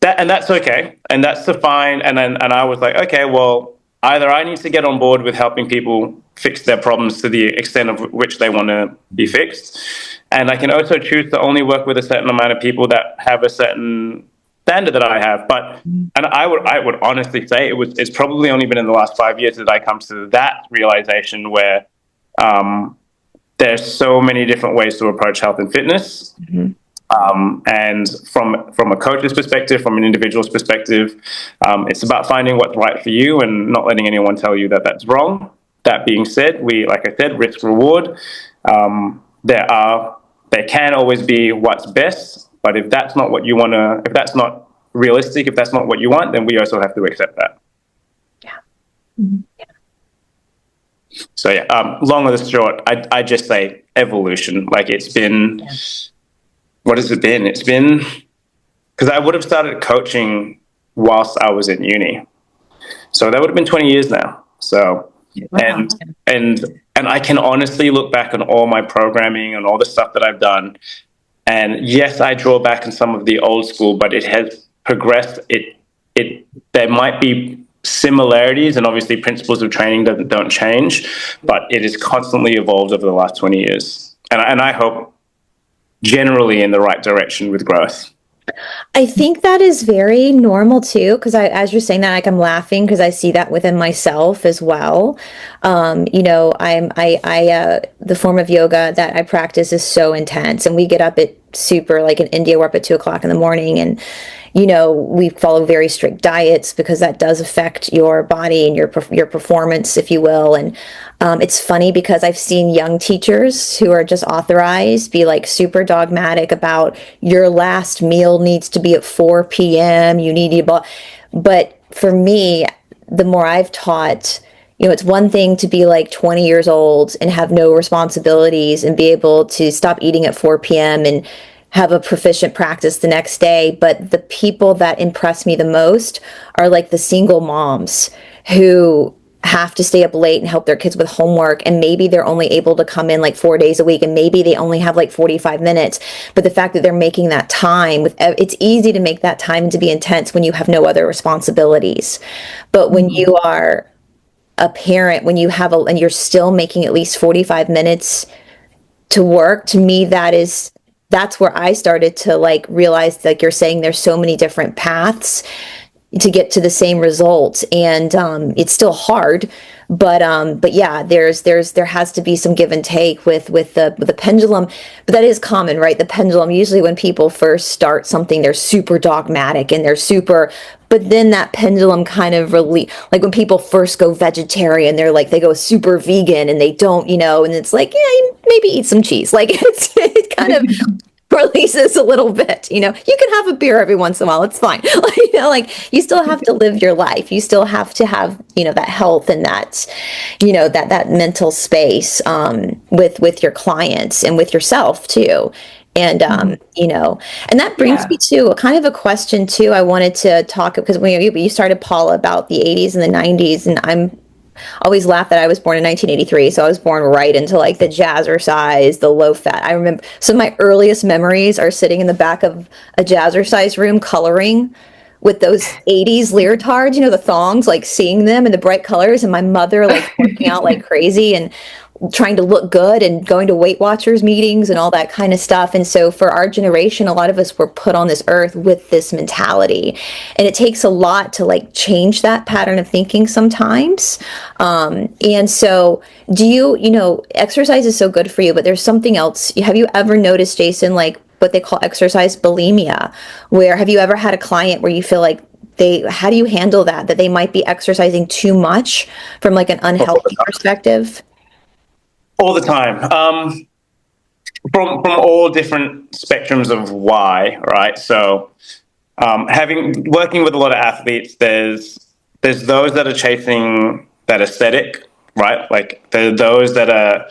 Speaker 3: that's okay, and that's fine. And I was like, okay, well, either I need to get on board with helping people fix their problems to the extent of which they want to be fixed. And I can also choose to only work with a certain amount of people that have a certain standard that I have. And I would honestly say it's probably only been in the last 5 years that I come to that realization where there's so many different ways to approach health and fitness. Mm-hmm. And from a coach's perspective, from an individual's perspective, it's about finding what's right for you and not letting anyone tell you that that's wrong. That being said, like I said, risk reward. There can always be what's best, but if that's not what you want to, if that's not realistic, if that's not what you want, then we also have to accept that.
Speaker 1: Yeah. Mm-hmm. Yeah.
Speaker 3: So yeah, long or the short, I just say evolution. Like it's been. Yeah. What has it been? It's been, because I would have started coaching whilst I was in uni. So that would have been 20 years now. So, wow. and I can honestly look back on all my programming and all the stuff that I've done. And yes, I draw back on some of the old school, but it has progressed. There might be similarities, and obviously principles of training don't change, but it has constantly evolved over the last 20 years. And I hope generally in the right direction with growth.
Speaker 1: I think that is very normal too, because as you're saying that, like, I'm laughing because I see that within myself as well. The form of yoga that I practice is so intense, and we get up at like in India, we're up at 2:00 in the morning, and we follow very strict diets because that does affect your body and your performance, if you will. And it's funny because I've seen young teachers who are just authorized be like super dogmatic about your last meal needs to be at 4 p.m. You need to, but for me, the more I've taught, it's one thing to be like 20 years old and have no responsibilities and be able to stop eating at 4 p.m. and have a proficient practice the next day. But the people that impress me the most are like the single moms who have to stay up late and help their kids with homework, and maybe they're only able to come in like 4 days a week, and maybe they only have like 45 minutes, but the fact that they're making that time it's easy to make that time and to be intense when you have no other responsibilities. But when you are a parent, when you have and you're still making at least 45 minutes to work, to me that's where I started to like realize, like you're saying, there's so many different paths to get to the same results, and it's still hard, but yeah, there has to be some give and take with the pendulum. But that is common, right? The pendulum, usually when people first start something, they're super dogmatic and but then that pendulum kind of really, like when people first go vegetarian, they go super vegan and they don't, and it's like, yeah, maybe eat some cheese, like it kind of releases a little bit. You can have a beer every once in a while, it's fine. Like you still have to live your life, you still have to have that health and that that mental space with your clients and with yourself too. And and that brings me to a kind of a question too. I wanted to talk, because when you started, Paula, about the 80s and the 90s, and I'm always laugh that I was born in 1983, so I was born right into like the jazzercise, the low fat. I remember some of my earliest memories are sitting in the back of a jazzercise room coloring with those 80s leotards, the thongs, like seeing them in the bright colors, and my mother like working out like crazy and trying to look good and going to Weight Watchers meetings and all that kind of stuff. And so for our generation, a lot of us were put on this earth with this mentality, and it takes a lot to like change that pattern of thinking sometimes. And so do you, exercise is so good for you, but there's something else. Have you ever noticed, Jason, like what they call exercise bulimia, where have you ever had a client where you feel like how do you handle that they might be exercising too much from like an unhealthy perspective?
Speaker 3: All the time, from all different spectrums of why, right? So, working with a lot of athletes, there's those that are chasing that aesthetic, right? Like there are those that are,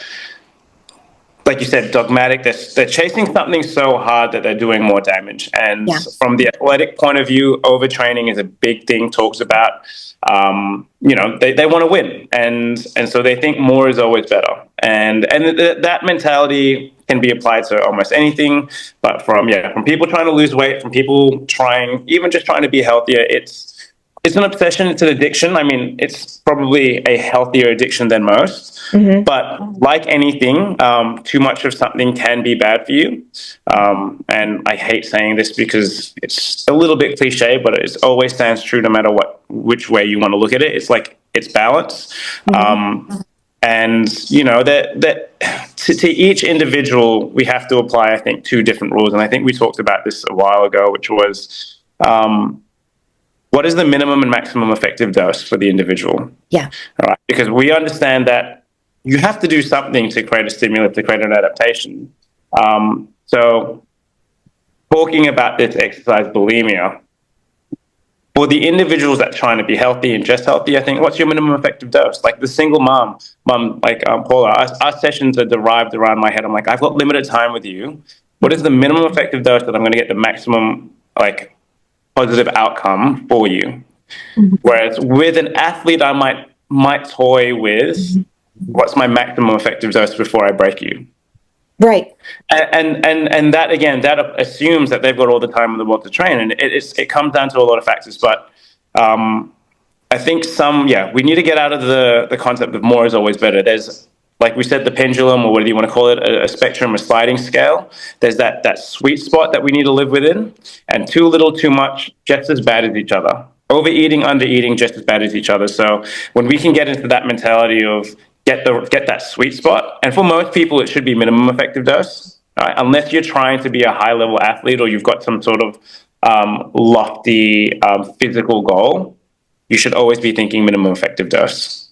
Speaker 3: like you said, dogmatic. They're chasing something so hard that they're doing more damage. And from the athletic point of view, overtraining is a big thing. Talks about, they want to win, and so they think more is always better. And that mentality can be applied to almost anything. But from people trying to lose weight, from people even just trying to be healthier, it's an obsession. It's an addiction. I mean, it's probably a healthier addiction than most. Mm-hmm. But like anything, too much of something can be bad for you. And I hate saying this because it's a little bit cliche, but it always stands true no matter which way you want to look at it. It's like it's balance. Mm-hmm. And that to each individual, we have to apply, I think, 2 different rules. And I think we talked about this a while ago, which was, what is the minimum and maximum effective dose for the individual? Yeah. All right. Because we understand that you have to do something to create a stimulus, to create an adaptation. So talking about this exercise bulimia, for the individuals that are trying to be healthy and just healthy, I think, what's your minimum effective dose? Like the single mom, like Paula, our sessions are derived around my head. I'm like, I've got limited time with you. What is the minimum effective dose that I'm going to get the maximum, like, positive outcome for you? Mm-hmm. Whereas with an athlete, I might toy with, what's my maximum effective dose before I break you? Right. And that, again, that assumes that they've got all the time in the world to train, and it comes down to a lot of factors. But I think we need to get out of the concept of more is always better. There's, like we said, the pendulum, or whatever you want to call it, a spectrum, a sliding scale. There's that sweet spot that we need to live within, and too little, too much, just as bad as each other. Overeating, undereating, just as bad as each other. So when we can get into that mentality of get that sweet spot, and for most people, it should be minimum effective dose, right? Unless you're trying to be a high level athlete or you've got some sort of lofty physical goal, you should always be thinking minimum effective dose.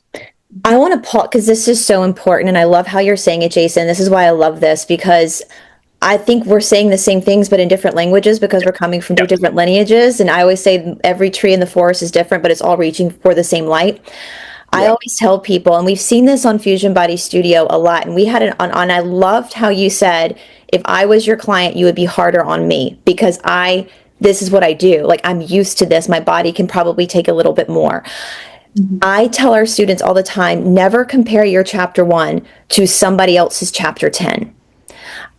Speaker 1: I want to pause because this is so important, and I love how you're saying it, Jason. This is why I love this, because I think we're saying the same things, but in different languages, because we're coming from 2 different lineages. And I always say every tree in the forest is different, but it's all reaching for the same light. I always tell people, and we've seen this on Fusion Body Studio a lot, and we had it on, I loved how you said, if I was your client, you would be harder on me, because this is what I do. Like, I'm used to this. My body can probably take a little bit more. I tell our students all the time, never compare your chapter 1 to somebody else's chapter 10.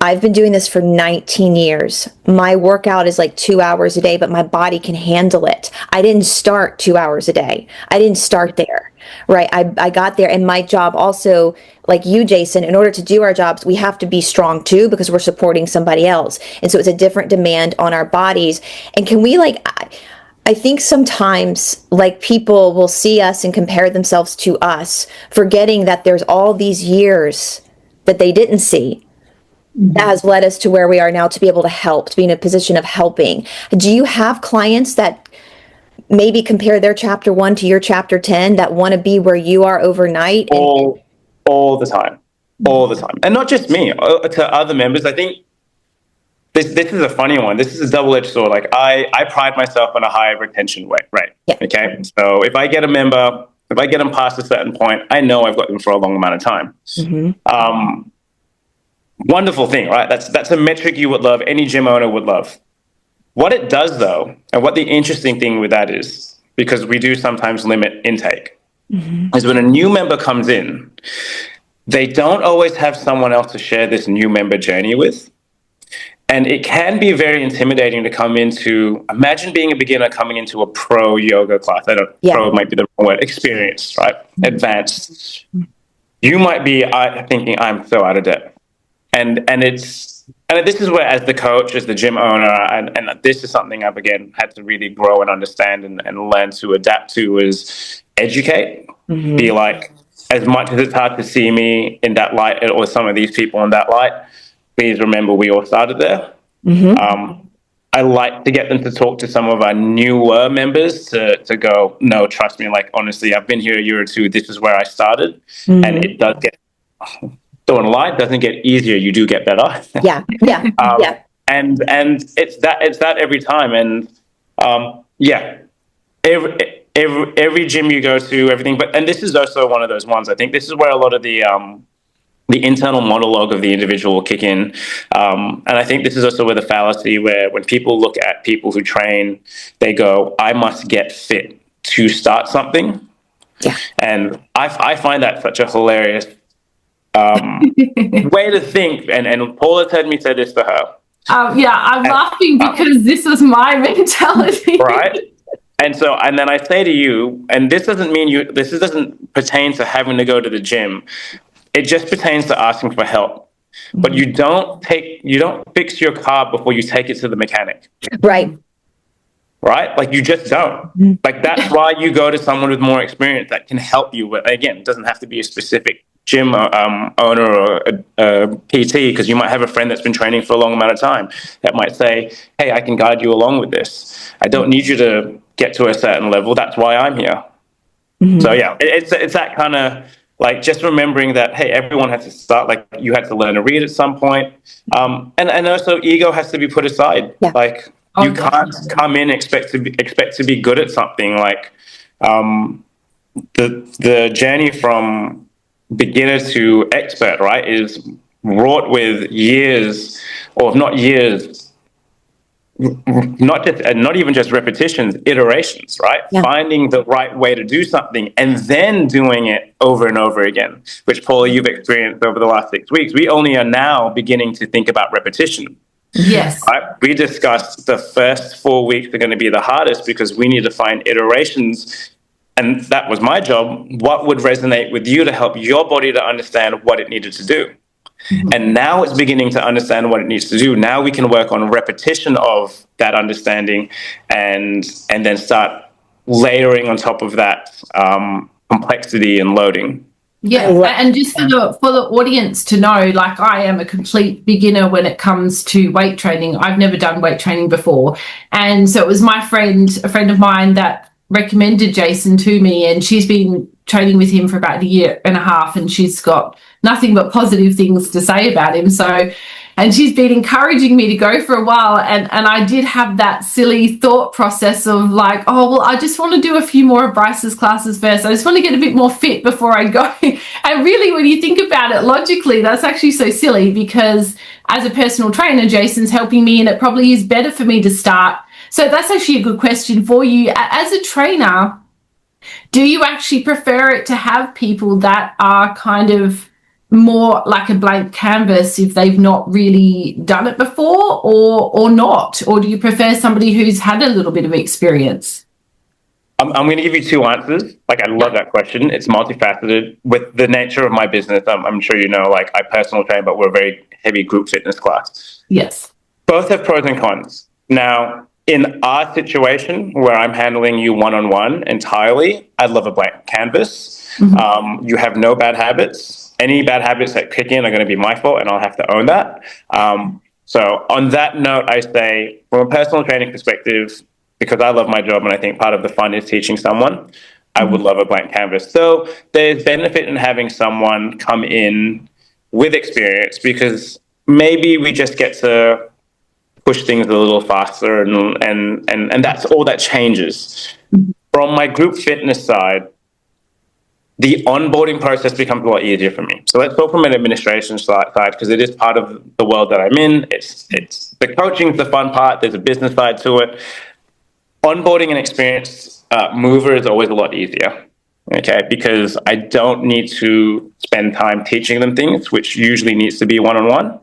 Speaker 1: I've been doing this for 19 years. My workout is like 2 hours a day, but my body can handle it. I didn't start 2 hours a day. I didn't start there, right? I got there, and my job also, like you, Jason, in order to do our jobs, we have to be strong too, because we're supporting somebody else. And so it's a different demand on our bodies. And can we I think sometimes like people will see us and compare themselves to us, forgetting that there's all these years that they didn't see that has led us to where we are now, to be able to help, to be in a position of helping. Do you have clients that maybe compare their chapter 1 to your chapter 10 that want to be where you are overnight?
Speaker 3: All the time. And not just me, to other members. I think this is a funny one. This is a double-edged sword. Like I pride myself on a high retention rate.
Speaker 1: Yeah.
Speaker 3: Okay. So if I get a member, if I get them past a certain point, I know I've got them for a long amount of time. Wonderful thing, right? That's a metric you would love. Any gym owner would love. What it does, though, and what the interesting thing with that is, because we do sometimes limit intake, is when a new member comes in, they don't always have someone else to share this new member journey with. And it can be very intimidating to come into, imagine being a beginner coming into a pro yoga class. Pro might be the wrong word, experienced, right? Advanced. You might be thinking, I'm so out of depth. And this is where, as the coach, as the gym owner, and this is something I've, again, had to really grow and understand and learn to adapt to, is educate. Be like, as much as it's hard to see me in that light, or some of these people in that light, please remember we all started there. I like to get them to talk to some of our newer members to go, no, trust me, like, honestly, I've been here a year or two. This is where I started. And it does get... Don't lie, it doesn't get easier, you do get better. And it's that every time. And every gym you go to, everything. And this is also one of those ones. I think this is where a lot of the internal monologue of the individual will kick in. And I think this is also where the fallacy, where when people look at people who train, they go, I must get fit to start something. And I find that such a hilarious way to think, and Paula had me say this to her.
Speaker 2: I'm laughing because this was my mentality.
Speaker 3: Right? And then I say to you, and this doesn't pertain to having to go to the gym. It just pertains to asking for help. But you don't fix your car before you take it to the mechanic.
Speaker 1: Right?
Speaker 3: Like, you just don't. Like, that's why you go to someone with more experience that can help you with, again, it doesn't have to be a specific gym owner or a PT, because you might have a friend that's been training for a long amount of time that might say, hey, I can guide you along with this. I don't need you to get to a certain level. That's why I'm here. So it's that kind of, like, just remembering that, hey, everyone has to start, like, you had to learn to read at some point. And also ego has to be put aside. Like, you can't come in expect to be good at something. Like, the journey from beginner to expert, right, is wrought with years, or not years, not even just repetitions, iterations, right? Finding the right way to do something and then doing it over and over again, which, Paula, you've experienced over the last 6 weeks. We only are now beginning to think about repetition.
Speaker 2: Yes.
Speaker 3: Right? We discussed the first 4 weeks are going to be the hardest, because we need to find iterations. And that was my job. What would resonate with you to help your body to understand what it needed to do? And now it's beginning to understand what it needs to do. Now we can work on repetition of that understanding, and then start layering on top of that complexity and loading.
Speaker 2: And just for the audience to know, like, I am a complete beginner when it comes to weight training. I've never done weight training before. And so it was a friend of mine that recommended Jason to me, and she's been training with him for about 1.5 years, and she's got nothing but positive things to say about him. So, and she's been encouraging me to go for a while, and I did have that silly thought process of like, oh, well, I just want to do a few more of Brice's classes first. I just want to get a bit more fit before I go. And really, when you think about it logically, that's actually so silly, because as a personal trainer, Jason's helping me, and it probably is better for me to start. So that's actually a good question for you. As a trainer, Do you actually prefer it to have people that are kind of more like a blank canvas if they've not really done it before, or not? Or do you prefer somebody who's had a little bit of experience?
Speaker 3: I'm going to give you two answers. Like, I love that question. It's multifaceted. With the nature of my business, I'm sure you know, like, I personal train, but we're a very heavy group fitness class.
Speaker 2: Yes.
Speaker 3: Both have pros and cons. Now, in our situation where I'm handling you one-on-one entirely, I love a blank canvas. You have no bad habits. Any bad habits that kick in are going to be my fault, and I'll have to own that. So on that note, I say, from a personal training perspective, because I love my job and I think part of the fun is teaching someone, I would love a blank canvas. So there's benefit in having someone come in with experience, because maybe we just get to push things a little faster, and that's all that changes. From my group fitness side, the onboarding process becomes a lot easier for me. So let's talk from an administration side, because it is part of the world that I'm in. It's the coaching is the fun part. There's a business side to it. Onboarding an experienced mover is always a lot easier, okay? Because I don't need to spend time teaching them things, which usually needs to be one-on-one.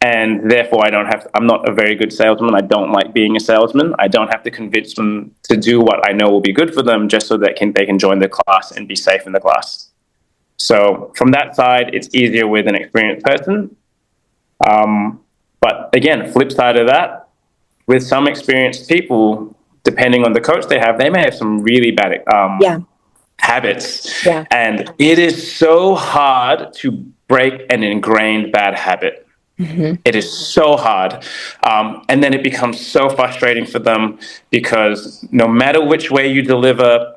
Speaker 3: And therefore, I'm not a very good salesman. I don't like being a salesman. I don't have to convince them to do what I know will be good for them just so that they can join the class and be safe in the class. So from that side, it's easier with an experienced person. But again, flip side of that, with some experienced people, depending on the coach they may have some really bad habits.
Speaker 1: Yeah.
Speaker 3: And it is so hard to break an ingrained bad habit. It is so hard. And then it becomes so frustrating for them, because no matter which way you deliver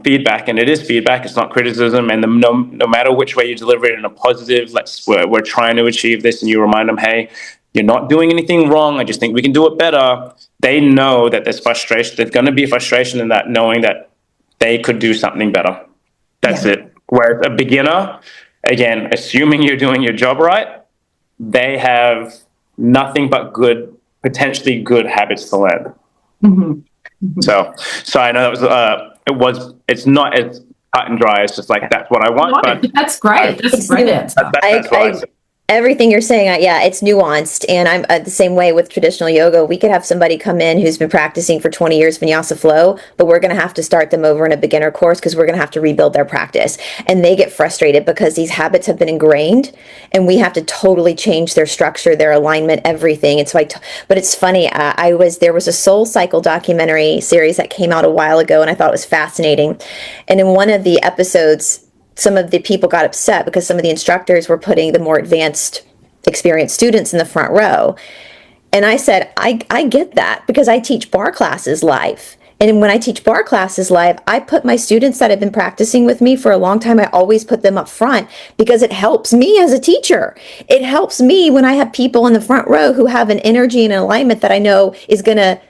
Speaker 3: feedback, and it is feedback, it's not criticism, and no matter which way you deliver it in a positive, we're trying to achieve this, and you remind them, hey, you're not doing anything wrong, I just think we can do it better. They know that there's frustration. There's going to be frustration in that, knowing that they could do something better. That's it. Whereas a beginner, again, assuming you're doing your job right, they have nothing but potentially good habits to learn. So I know it's not as cut and dry. It's just like, that's what I want.
Speaker 2: But that's great. That's a great answer.
Speaker 3: That's what I say.
Speaker 1: Everything you're saying, yeah, it's nuanced. And I'm the same way with traditional yoga. We could have somebody come in who's been practicing for 20 years Vinyasa Flow, but we're going to have to start them over in a beginner course, because we're going to have to rebuild their practice. And they get frustrated because these habits have been ingrained, and we have to totally change their structure, their alignment, everything. And so but it's funny. There was a Soul Cycle documentary series that came out a while ago, and I thought it was fascinating. And in one of the episodes, some of the people got upset because some of the instructors were putting the more advanced, experienced students in the front row. And I said, I get that, because I teach bar classes live. And when I teach bar classes live, I put my students that have been practicing with me for a long time, I always put them up front, because it helps me as a teacher. It helps me when I have people in the front row who have an energy and an alignment that I know is going to,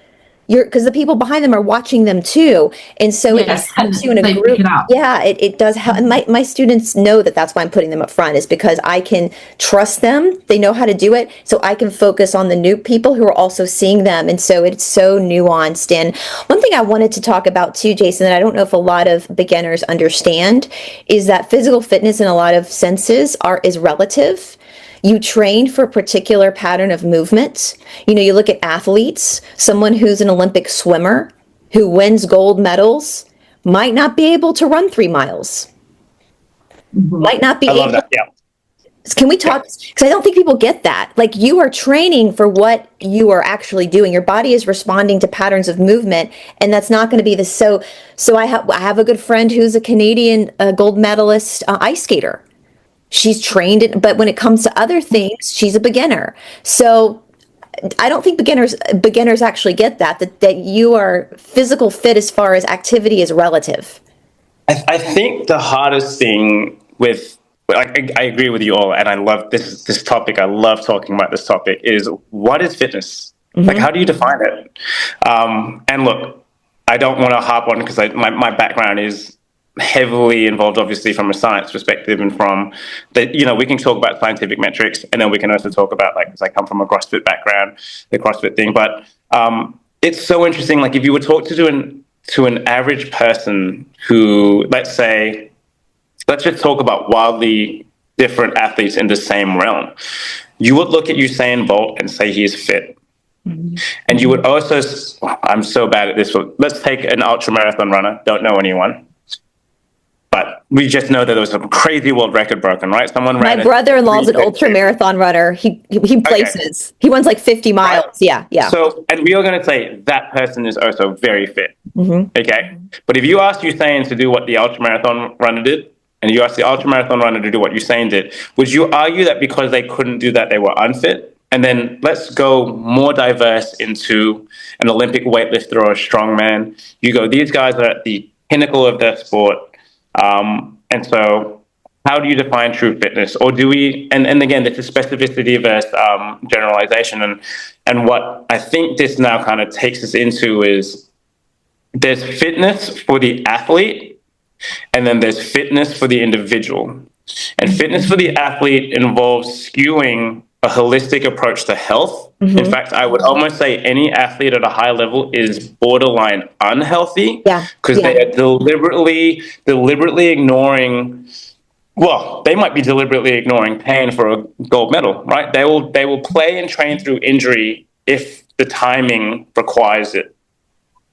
Speaker 1: because the people behind them are watching them too. And so it helps you in a group. Yeah, it does help. And my students know that that's why I'm putting them up front, is because I can trust them. They know how to do it. So I can focus on the new people who are also seeing them. And so it's so nuanced. And one thing I wanted to talk about too, Jason, that I don't know if a lot of beginners understand, is that physical fitness in a lot of senses is relative. You train for a particular pattern of movement. You look at athletes, someone who's an Olympic swimmer who wins gold medals might not be able to run 3 miles. Might not be able. I love that. Yeah. Can we talk? Because I don't think people get that. Like, you are training for what you are actually doing. Your body is responding to patterns of movement, and that's not going to be the so. I have a good friend who's a Canadian gold medalist ice skater. She's trained, but when it comes to other things, she's a beginner. So I don't think beginners actually get that you are physical fit as far as activity is relative.
Speaker 3: I think the hardest thing I agree with you all, and I love this topic. I love talking about this topic. Is what is fitness? Like, how do you define it? And look, I don't want to harp on, because my background is heavily involved, obviously, from a science perspective, and from we can talk about scientific metrics, and then we can also talk about, because I come from a CrossFit background, the CrossFit thing. But it's so interesting. Like, if you were taught to do to an average person who, let's just talk about wildly different athletes in the same realm. You would look at Usain Bolt and say he's fit. And you would also, I'm so bad at this one. Let's take an ultra marathon runner. Don't know anyone. But we just know that there was a crazy world record broken, right? Someone ran.
Speaker 1: My brother-in-law's an ultra marathon runner. He places. Okay. He runs like 50 miles. Right. Yeah.
Speaker 3: So, and we are going to say that person is also very fit. Okay. But if you ask Usain to do what the ultra marathon runner did, and you ask the ultra marathon runner to do what Usain did, would you argue that because they couldn't do that, they were unfit? And then let's go more diverse into an Olympic weightlifter or a strongman. You go, these guys are at the pinnacle of their sport. And so how do you define true fitness? Or do we, and again, this is specificity versus generalization. And what I think this now kind of takes us into is there's fitness for the athlete, and then there's fitness for the individual. And fitness for the athlete involves skewing a holistic approach to health. In fact, I would almost say any athlete at a high level is borderline unhealthy because they are deliberately ignoring. Well, they might be deliberately ignoring pain for a gold medal, right? They will play and train through injury if the timing requires it.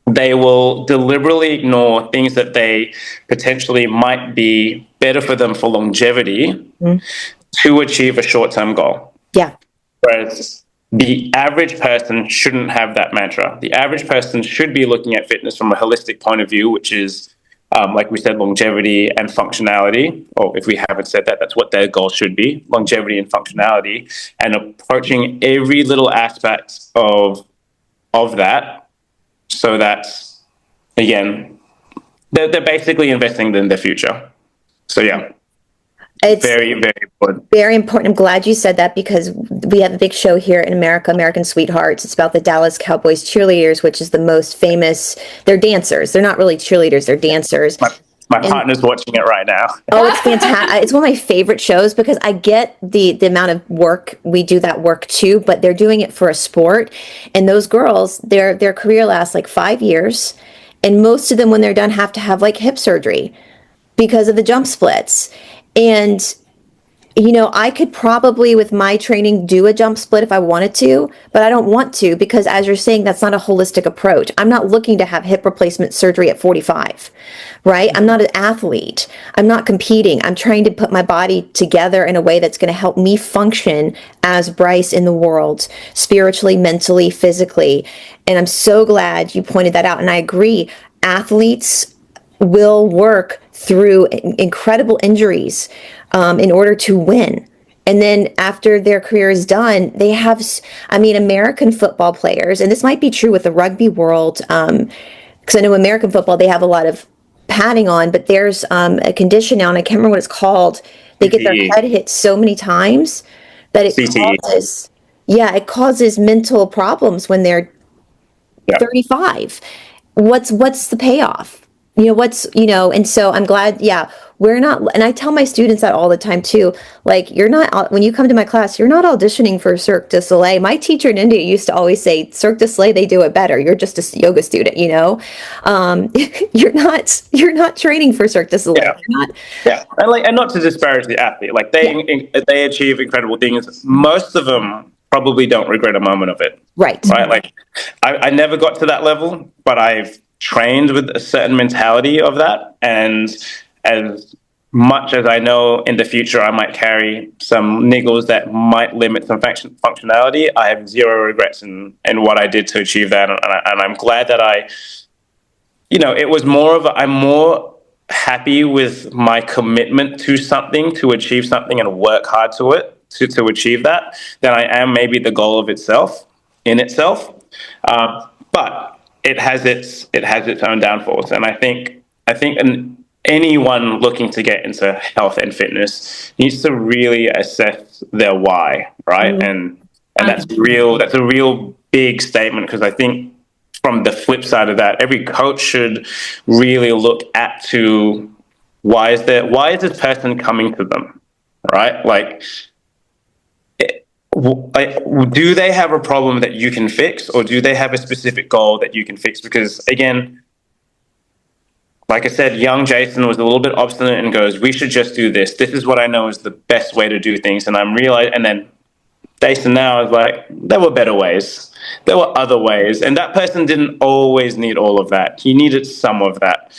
Speaker 3: They will deliberately ignore things that they potentially might be better for them for longevity to achieve a short-term goal.
Speaker 1: Yeah.
Speaker 3: Whereas the average person shouldn't have that mantra. The average person should be looking at fitness from a holistic point of view, which is, like we said, longevity and functionality. Or if we haven't said that, that's what their goal should be, longevity and functionality, and approaching every little aspect of that. So that, again, they're basically investing in their future. So yeah. It's very, very important.
Speaker 1: Very important. I'm glad you said that because we have a big show here in America, American Sweethearts. It's about the Dallas Cowboys cheerleaders, which is the most famous. They're dancers. They're not really cheerleaders. They're dancers.
Speaker 3: My partner's watching it right now.
Speaker 1: Oh, it's fantastic. It's one of my favorite shows because I get the amount of work. We do that work too, but they're doing it for a sport. And those girls, their career lasts like 5 years. And most of them, when they're done, have to have like hip surgery because of the jump splits. And, you know, I could probably with my training do a jump split if I wanted to, but I don't want to because as you're saying, that's not a holistic approach. I'm not looking to have hip replacement surgery at 45, right? I'm not an athlete. I'm not competing. I'm trying to put my body together in a way that's going to help me function as Brice in the world, spiritually, mentally, physically. And I'm so glad you pointed that out. And I agree, athletes will work through incredible injuries in order to win. And then after their career is done, they have, American football players, and this might be true with the rugby world, because I know American football, they have a lot of padding on, but there's a condition now, and I can't remember what it's called. They get their head hit so many times that it causes mental problems when they're 35. What's the payoff? And so I'm glad, we're not, and I tell my students that all the time too, like, when you come to my class, you're not auditioning for Cirque du Soleil. My teacher in India used to always say, Cirque du Soleil, they do it better. You're just a yoga student, you're not training for Cirque du Soleil.
Speaker 3: And not to disparage the athlete, like they achieve incredible things. Most of them probably don't regret a moment of it.
Speaker 1: Right.
Speaker 3: Like I never got to that level, but I've trained with a certain mentality of that, and as much as I know in the future I might carry some niggles that might limit some functionality, I have zero regrets in what I did to achieve that, and I'm glad that it was I'm more happy with my commitment to something, to achieve something and work hard to it to achieve that, than I am maybe the goal of itself, but it has its own downfalls, and I think anyone looking to get into health and fitness needs to really assess their why, right? And that's a real big statement, because I think from the flip side of that, every coach should really look at to why is this person coming to them, right? Like, do they have a problem that you can fix, or do they have a specific goal that you can fix? Because again, like I said, young Jason was a little bit obstinate and goes, "We should just do this. This is what I know is the best way to do things." And and then Jason now is like, there were better ways. There were other ways. And that person didn't always need all of that. He needed some of that.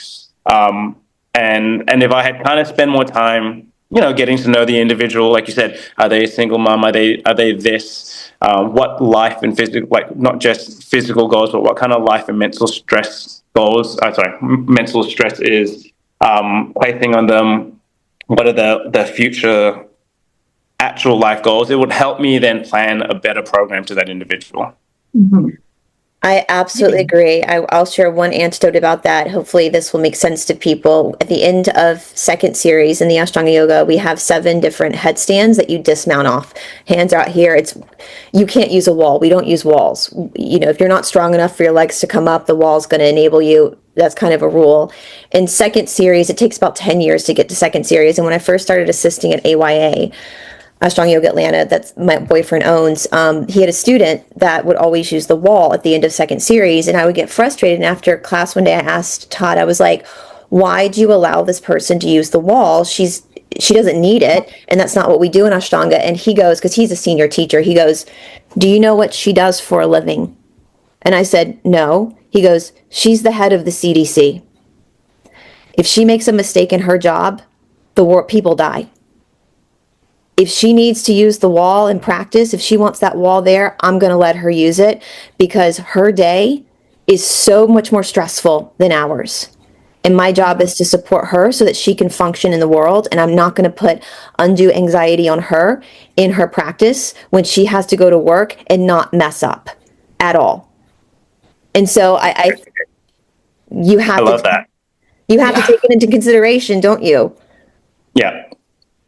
Speaker 3: And if I had kind of spent more time, getting to know the individual, like you said, are they a single mom? Are they this? What life and physical, like not just physical goals, but what kind of life and mental stress goals, mental stress is placing on them? What are the future actual life goals? It would help me then plan a better program to that individual.
Speaker 2: Mm-hmm.
Speaker 1: I absolutely agree. I'll share one anecdote about that. Hopefully this will make sense to people. At the end of second series in the Ashtanga Yoga, we have 7 different headstands that you dismount off. Hands out here. You can't use a wall. We don't use walls. If you're not strong enough for your legs to come up, the wall's going to enable you. That's kind of a rule. In second series, it takes about 10 years to get to second series. And when I first started assisting at AYA, Ashtanga Yoga Atlanta, that my boyfriend owns, he had a student that would always use the wall at the end of second series, and I would get frustrated. And after class one day, I asked Todd, I was like, why do you allow this person to use the wall? She doesn't need it, and that's not what we do in Ashtanga. And he goes, because he's a senior teacher, he goes, do you know what she does for a living? And I said, no. He goes, she's the head of the CDC. If she makes a mistake in her job, people die. If she needs to use the wall in practice, if she wants that wall there, I'm going to let her use it, because her day is so much more stressful than ours. And my job is to support her so that she can function in the world. And I'm not going to put undue anxiety on her in her practice when she has to go to work and not mess up at all. And so you have
Speaker 3: I love that.
Speaker 1: You have to take it into consideration, don't you?
Speaker 3: Yeah.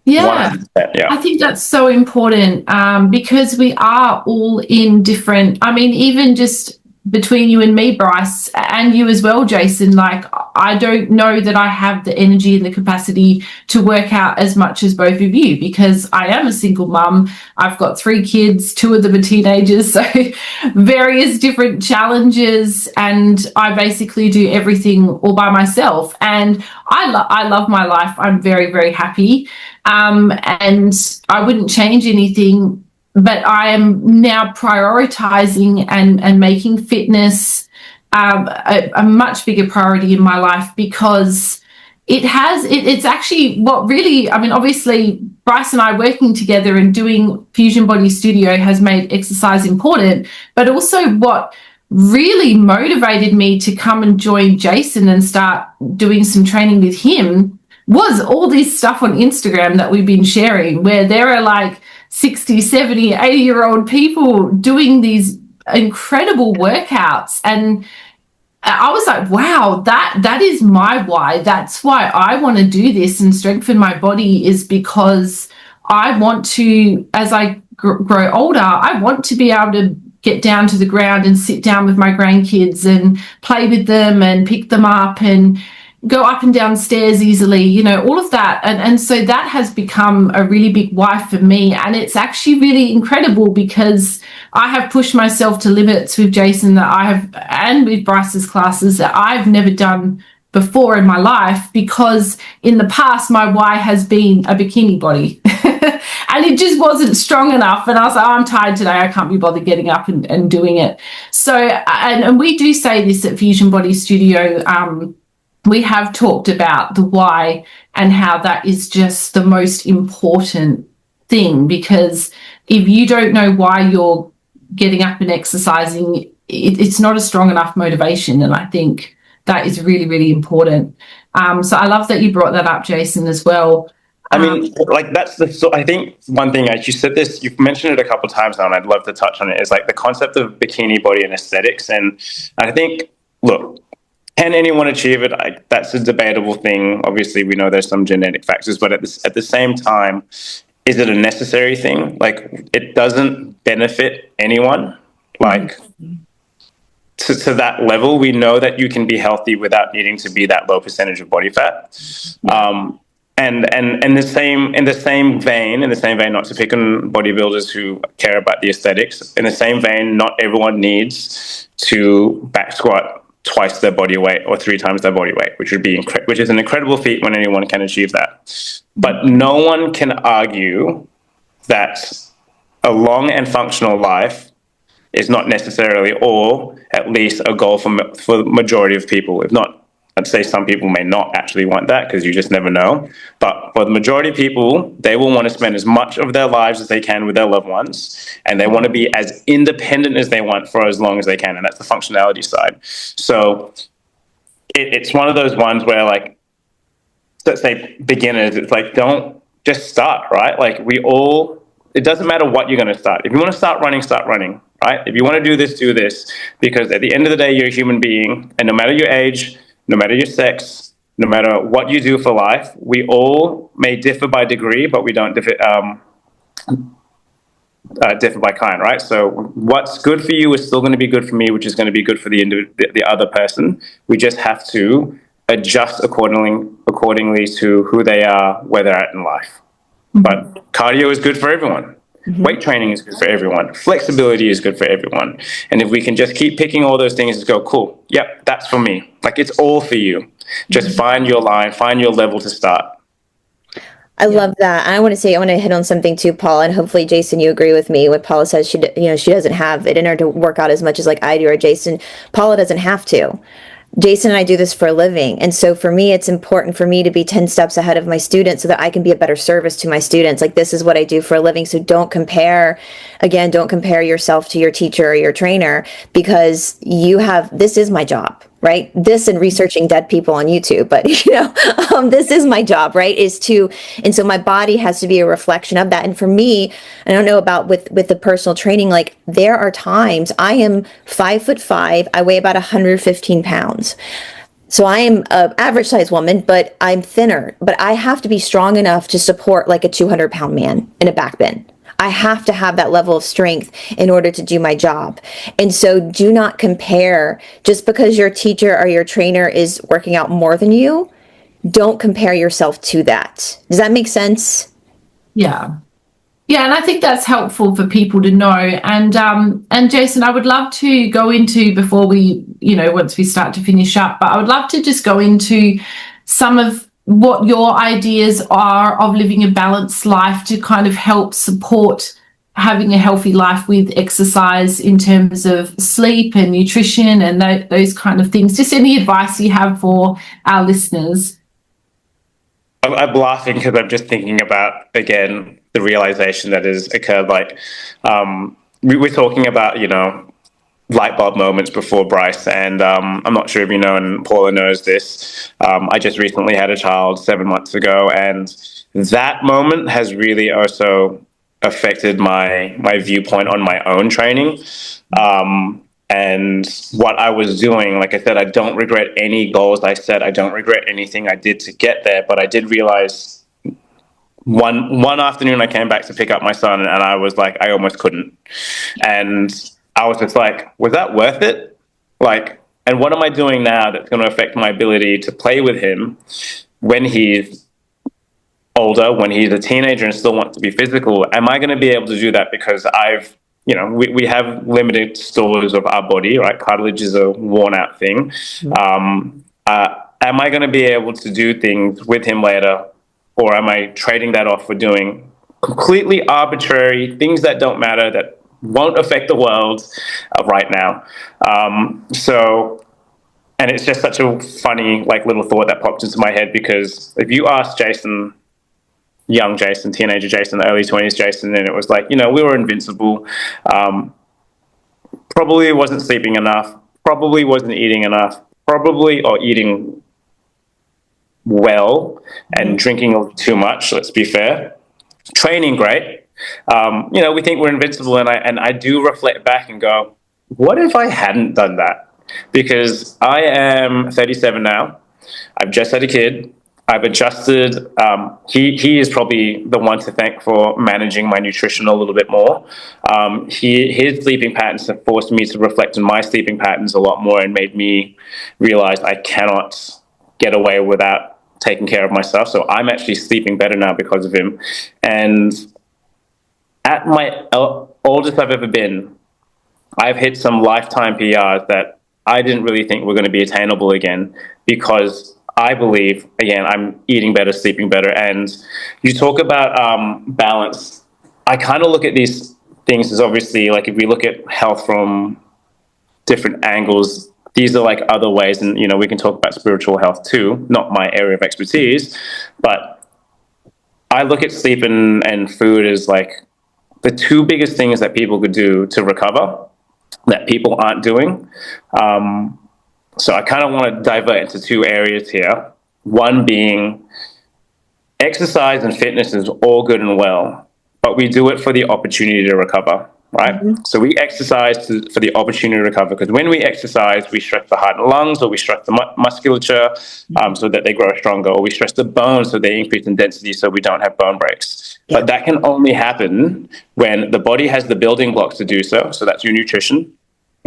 Speaker 2: Yeah,
Speaker 3: 100%, yeah.
Speaker 2: I think that's so important, because we are all in different, even just between you and me, Brice, and you as well, Jason, like, I don't know that I have the energy and the capacity to work out as much as both of you, because I am a single mum. I've got 3 kids, 2 of them are teenagers, so various different challenges, and I basically do everything all by myself. And I love my life. I'm very, very happy. And I wouldn't change anything, but I am now prioritizing and making fitness a much bigger priority in my life, because it's actually what really, obviously Brice and I working together and doing Fusion Body Studio has made exercise important, but also what really motivated me to come and join Jason and start doing some training with him was all this stuff on Instagram that we've been sharing, where there are like 60, 70, 80-year-old people doing these incredible workouts. And I was like, wow, that is my why. That's why I want to do this and strengthen my body, is because I want to, as I grow older, I want to be able to get down to the ground and sit down with my grandkids and play with them and pick them up and go up and down stairs easily, all of that. And so that has become a really big why for me. And it's actually really incredible, because I have pushed myself to limits with Jason and with Brice's classes that I've never done before in my life, because in the past, my why has been a bikini body. And it just wasn't strong enough. And I was like, I'm tired today. I can't be bothered getting up and doing it. So, and we do say this at Fusion Body Studio, we have talked about the why and how that is just the most important thing, because if you don't know why you're getting up and exercising, it's not a strong enough motivation. And I think that is really, really important. So I love that you brought that up, Jason, as well.
Speaker 3: I think one thing, as you said this, you've mentioned it a couple of times now, and I'd love to touch on it, is like the concept of bikini body and aesthetics. And I think, look, can anyone achieve it? That's a debatable thing. Obviously, we know there's some genetic factors, but at the same time, is it a necessary thing? Like, it doesn't benefit anyone. Like, to that level, we know that you can be healthy without needing to be that low percentage of body fat. And in the same vein, not to pick on bodybuilders who care about the aesthetics, in the same vein, not everyone needs to back squat twice their body weight or 3 times their body weight, which is an incredible feat when anyone can achieve that. But no one can argue that a long and functional life is not necessarily, or at least a goal for the majority of people. If not, I'd say some people may not actually want that, because you just never know. But for the majority of people, they will want to spend as much of their lives as they can with their loved ones, and they want to be as independent as they want for as long as they can, and that's the functionality side. So it's one of those ones where, like, let's say beginners, it's like, don't just start, right? Like, it doesn't matter what you're going to start. If you want to start running, right? If you want to do this, because at the end of the day, you're a human being, and no matter your age, no matter your sex, no matter what you do for life, we all may differ by degree, but we don't differ by kind, right? So what's good for you is still going to be good for me, which is going to be good for the other person. We just have to adjust accordingly to who they are, where they're at in life. But cardio is good for everyone. Weight training is good for everyone. Flexibility is good for everyone. And if we can just keep picking all those things and go, cool, yep, that's for me. Like, it's all for you. Just find your line, find your level to start.
Speaker 1: I love that. I want to hit on something too, Paula, and hopefully, Jason, you agree with me when Paula says she doesn't have it in her to work out as much as like I do, or Jason. Paula doesn't have to. Jason and I do this for a living. And so for me, it's important for me to be 10 steps ahead of my students so that I can be a better service to my students. Like, this is what I do for a living. So don't compare yourself to your teacher or your trainer, because this is my job, right? This and researching dead people on YouTube. But, this is my job, right? And so my body has to be a reflection of that. And for me, I don't know about with the personal training, like, there are times I am 5'5", I weigh about 115 pounds. So I am an average size woman, but I'm thinner, but I have to be strong enough to support like a 200-pound man in a back bend. I have to have that level of strength in order to do my job. And so do not compare. Just because your teacher or your trainer is working out more than you, don't compare yourself to that. Does that make sense?
Speaker 2: Yeah. Yeah, and I think that's helpful for people to know. And Jason, I would love to go into, before we, once we start to finish up, but I would love to just go into some of what your ideas are of living a balanced life to kind of help support having a healthy life with exercise in terms of sleep and nutrition and those kind of things. Just any advice you have for our listeners.
Speaker 3: I'm laughing because I'm just thinking about, again, the realization that has occurred. Like, we were talking about, light bulb moments before, Brice, and I'm not sure if you know, and Paula knows this. I just recently had a child 7 months ago, and that moment has really also affected my viewpoint on my own training. And what I was doing, like I said, I don't regret any goals I set. I don't regret anything I did to get there, but I did realize one afternoon I came back to pick up my son, and I was like, I almost couldn't. And I was just like, was that worth it? Like, and what am I doing now that's going to affect my ability to play with him when he's older, when he's a teenager and still wants to be physical? Am I going to be able to do that because we have limited stores of our body, right? Cartilage is a worn out thing. Am I going to be able to do things with him later? Or am I trading that off for doing completely arbitrary things that don't matter, that won't affect the world right now? And it's just such a funny, like, little thought that popped into my head, because if you ask Jason, young Jason, teenager Jason, early 20s Jason, and it was like, we were invincible, probably wasn't sleeping enough, probably wasn't eating enough, or eating well and drinking too much, let's be fair. Training great. We think we're invincible, and I do reflect back and go, what if I hadn't done that? Because I am 37 now. I've just had a kid. I've adjusted. He is probably the one to thank for managing my nutrition a little bit more. His sleeping patterns have forced me to reflect on my sleeping patterns a lot more and made me realize I cannot get away without taking care of myself. So I'm actually sleeping better now because of him. And at my oldest I've ever been, I've hit some lifetime PRs that I didn't really think were going to be attainable again, because I believe, again, I'm eating better, sleeping better. And you talk about balance. I kind of look at these things as, obviously, like, if we look at health from different angles, these are like other ways. And, we can talk about spiritual health too, not my area of expertise, but I look at sleep and food as like the two biggest things that people could do to recover that people aren't doing. So I kind of want to divert into two areas here. One being, exercise and fitness is all good and well, but we do it for the opportunity to recover, right? Mm-hmm. So we exercise for the opportunity to recover, because when we exercise, we stress the heart and lungs, or we stress the musculature so that they grow stronger, or we stress the bones so they increase in density so we don't have bone breaks. Yeah. But that can only happen when the body has the building blocks to do so. So that's your nutrition,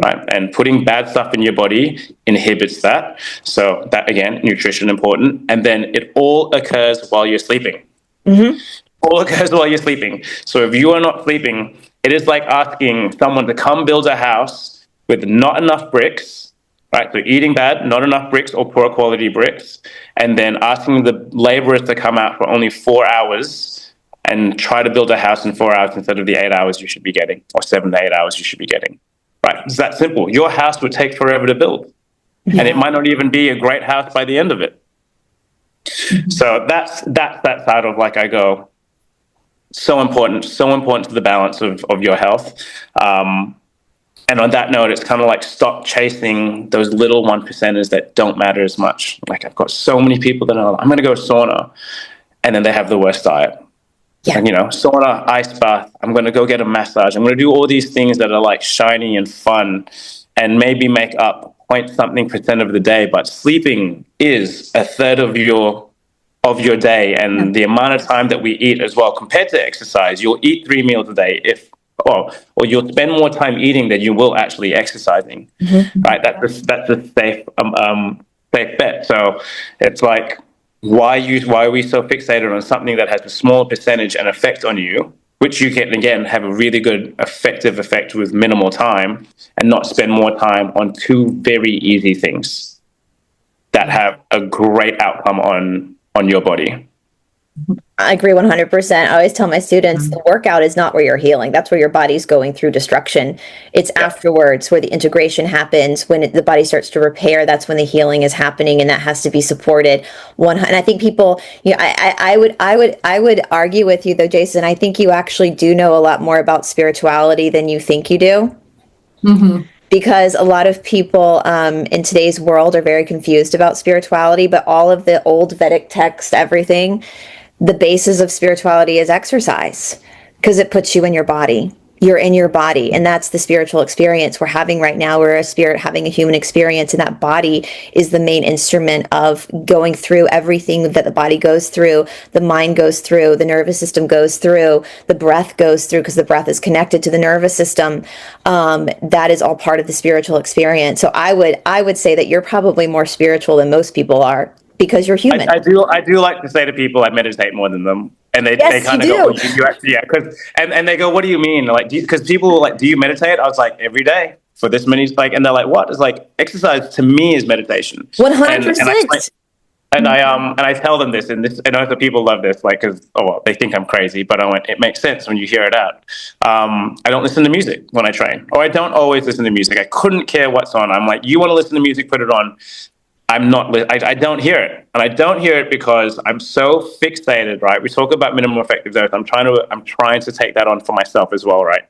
Speaker 3: right? And putting bad stuff in your body inhibits that. So that, again, nutrition important. And then it all occurs while you're sleeping. Mm-hmm. All occurs while you're sleeping. So if you are not sleeping, it is like asking someone to come build a house with not enough bricks, right? So eating bad, not enough bricks or poor quality bricks, and then asking the laborers to come out for only 4 hours and try to build a house in 4 hours instead of the 8 hours you should be getting, or 7 to 8 hours you should be getting. Right, it's that simple. Your house would take forever to build, and it might not even be a great house by the end of it. So that's that side of, like, I go, so important to the balance of your health. And on that note, it's kind of like, stop chasing those little 1%ers that don't matter as much. Like, I've got so many people that are, I'm going to go sauna, and then they have the worst diet. Yeah. And, sauna, ice bath, I'm going to go get a massage. I'm going to do all these things that are like shiny and fun and maybe make up point something % of the day. But sleeping is a third of your day. And the amount of time that we eat as well, compared to exercise, you'll eat 3 meals a day or you'll spend more time eating than you will actually exercising. Mm-hmm. Right. That's a safe bet. So it's like, why are we so fixated on something that has a small percentage and effect on you, which you can, again, have a really good effective effect with minimal time, and not spend more time on two very easy things that have a great outcome on your body?
Speaker 1: I agree 100%. I always tell my students, the workout is not where you're healing. That's where your body's going through destruction. It's afterwards where the integration happens. When the body starts to repair, that's when the healing is happening, and that has to be supported. And I think people, I would argue with you though, Jason. I think you actually do know a lot more about spirituality than you think you do. Mm-hmm. Because a lot of people in today's world are very confused about spirituality, but all of the old Vedic text, everything, the basis of spirituality is exercise, because it puts you in your body. You're in your body, and that's the spiritual experience we're having right now. We're a spirit having a human experience, and that body is the main instrument of going through everything that the body goes through, the mind goes through, the nervous system goes through, the breath goes through, because the breath is connected to the nervous system. That is all part of the spiritual experience. So I would say that you're probably more spiritual than most people are, because you're human.
Speaker 3: I do like to say to people I meditate more than them. And they kind of go, well, you actually, and they go, what do you mean? Like, because people were like, do you meditate? I was like, every day for this many, like, and they're like, what? It's like, exercise to me is meditation.
Speaker 1: 100%.
Speaker 3: And I tell them this, and I know that people love this, like, because, they think I'm crazy, but I went, it makes sense when you hear it out. I don't listen to music when I train, or I don't always listen to music. I couldn't care what's on. I'm like, you want to listen to music, put it on. I don't hear it. And I don't hear it because I'm so fixated, right? We talk about minimum effective dose. I'm trying to take that on for myself as well, right?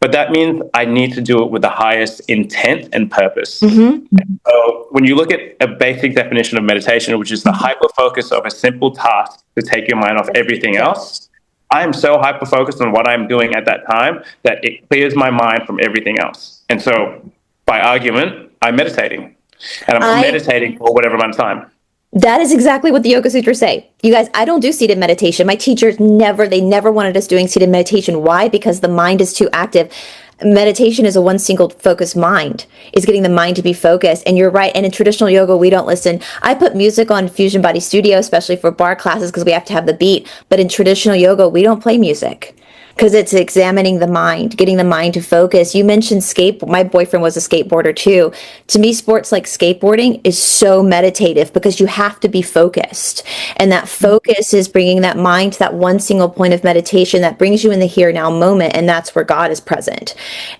Speaker 3: But that means I need to do it with the highest intent and purpose. Mm-hmm. So when you look at a basic definition of meditation, which is the hyper-focus of a simple task to take your mind off everything else, I am so hyper-focused on what I'm doing at that time that it clears my mind from everything else. And so by argument, I'm meditating. And I'm meditating for whatever amount of time.
Speaker 1: That is exactly what the Yoga Sutras say. You guys, I don't do seated meditation. My teachers never wanted us doing seated meditation. Why? Because the mind is too active. Meditation is a one single focused mind. It's getting the mind to be focused. And you're right. And in traditional yoga, we don't listen. I put music on Fusion Body Studio, especially for bar classes, because we have to have the beat. But in traditional yoga, we don't play music. because it's examining the mind, getting the mind to focus. You mentioned my boyfriend was a skateboarder too. To me, sports like skateboarding is so meditative because you have to be focused. And that focus is bringing that mind to that one single point of meditation that brings you in the here now moment. And that's where God is present.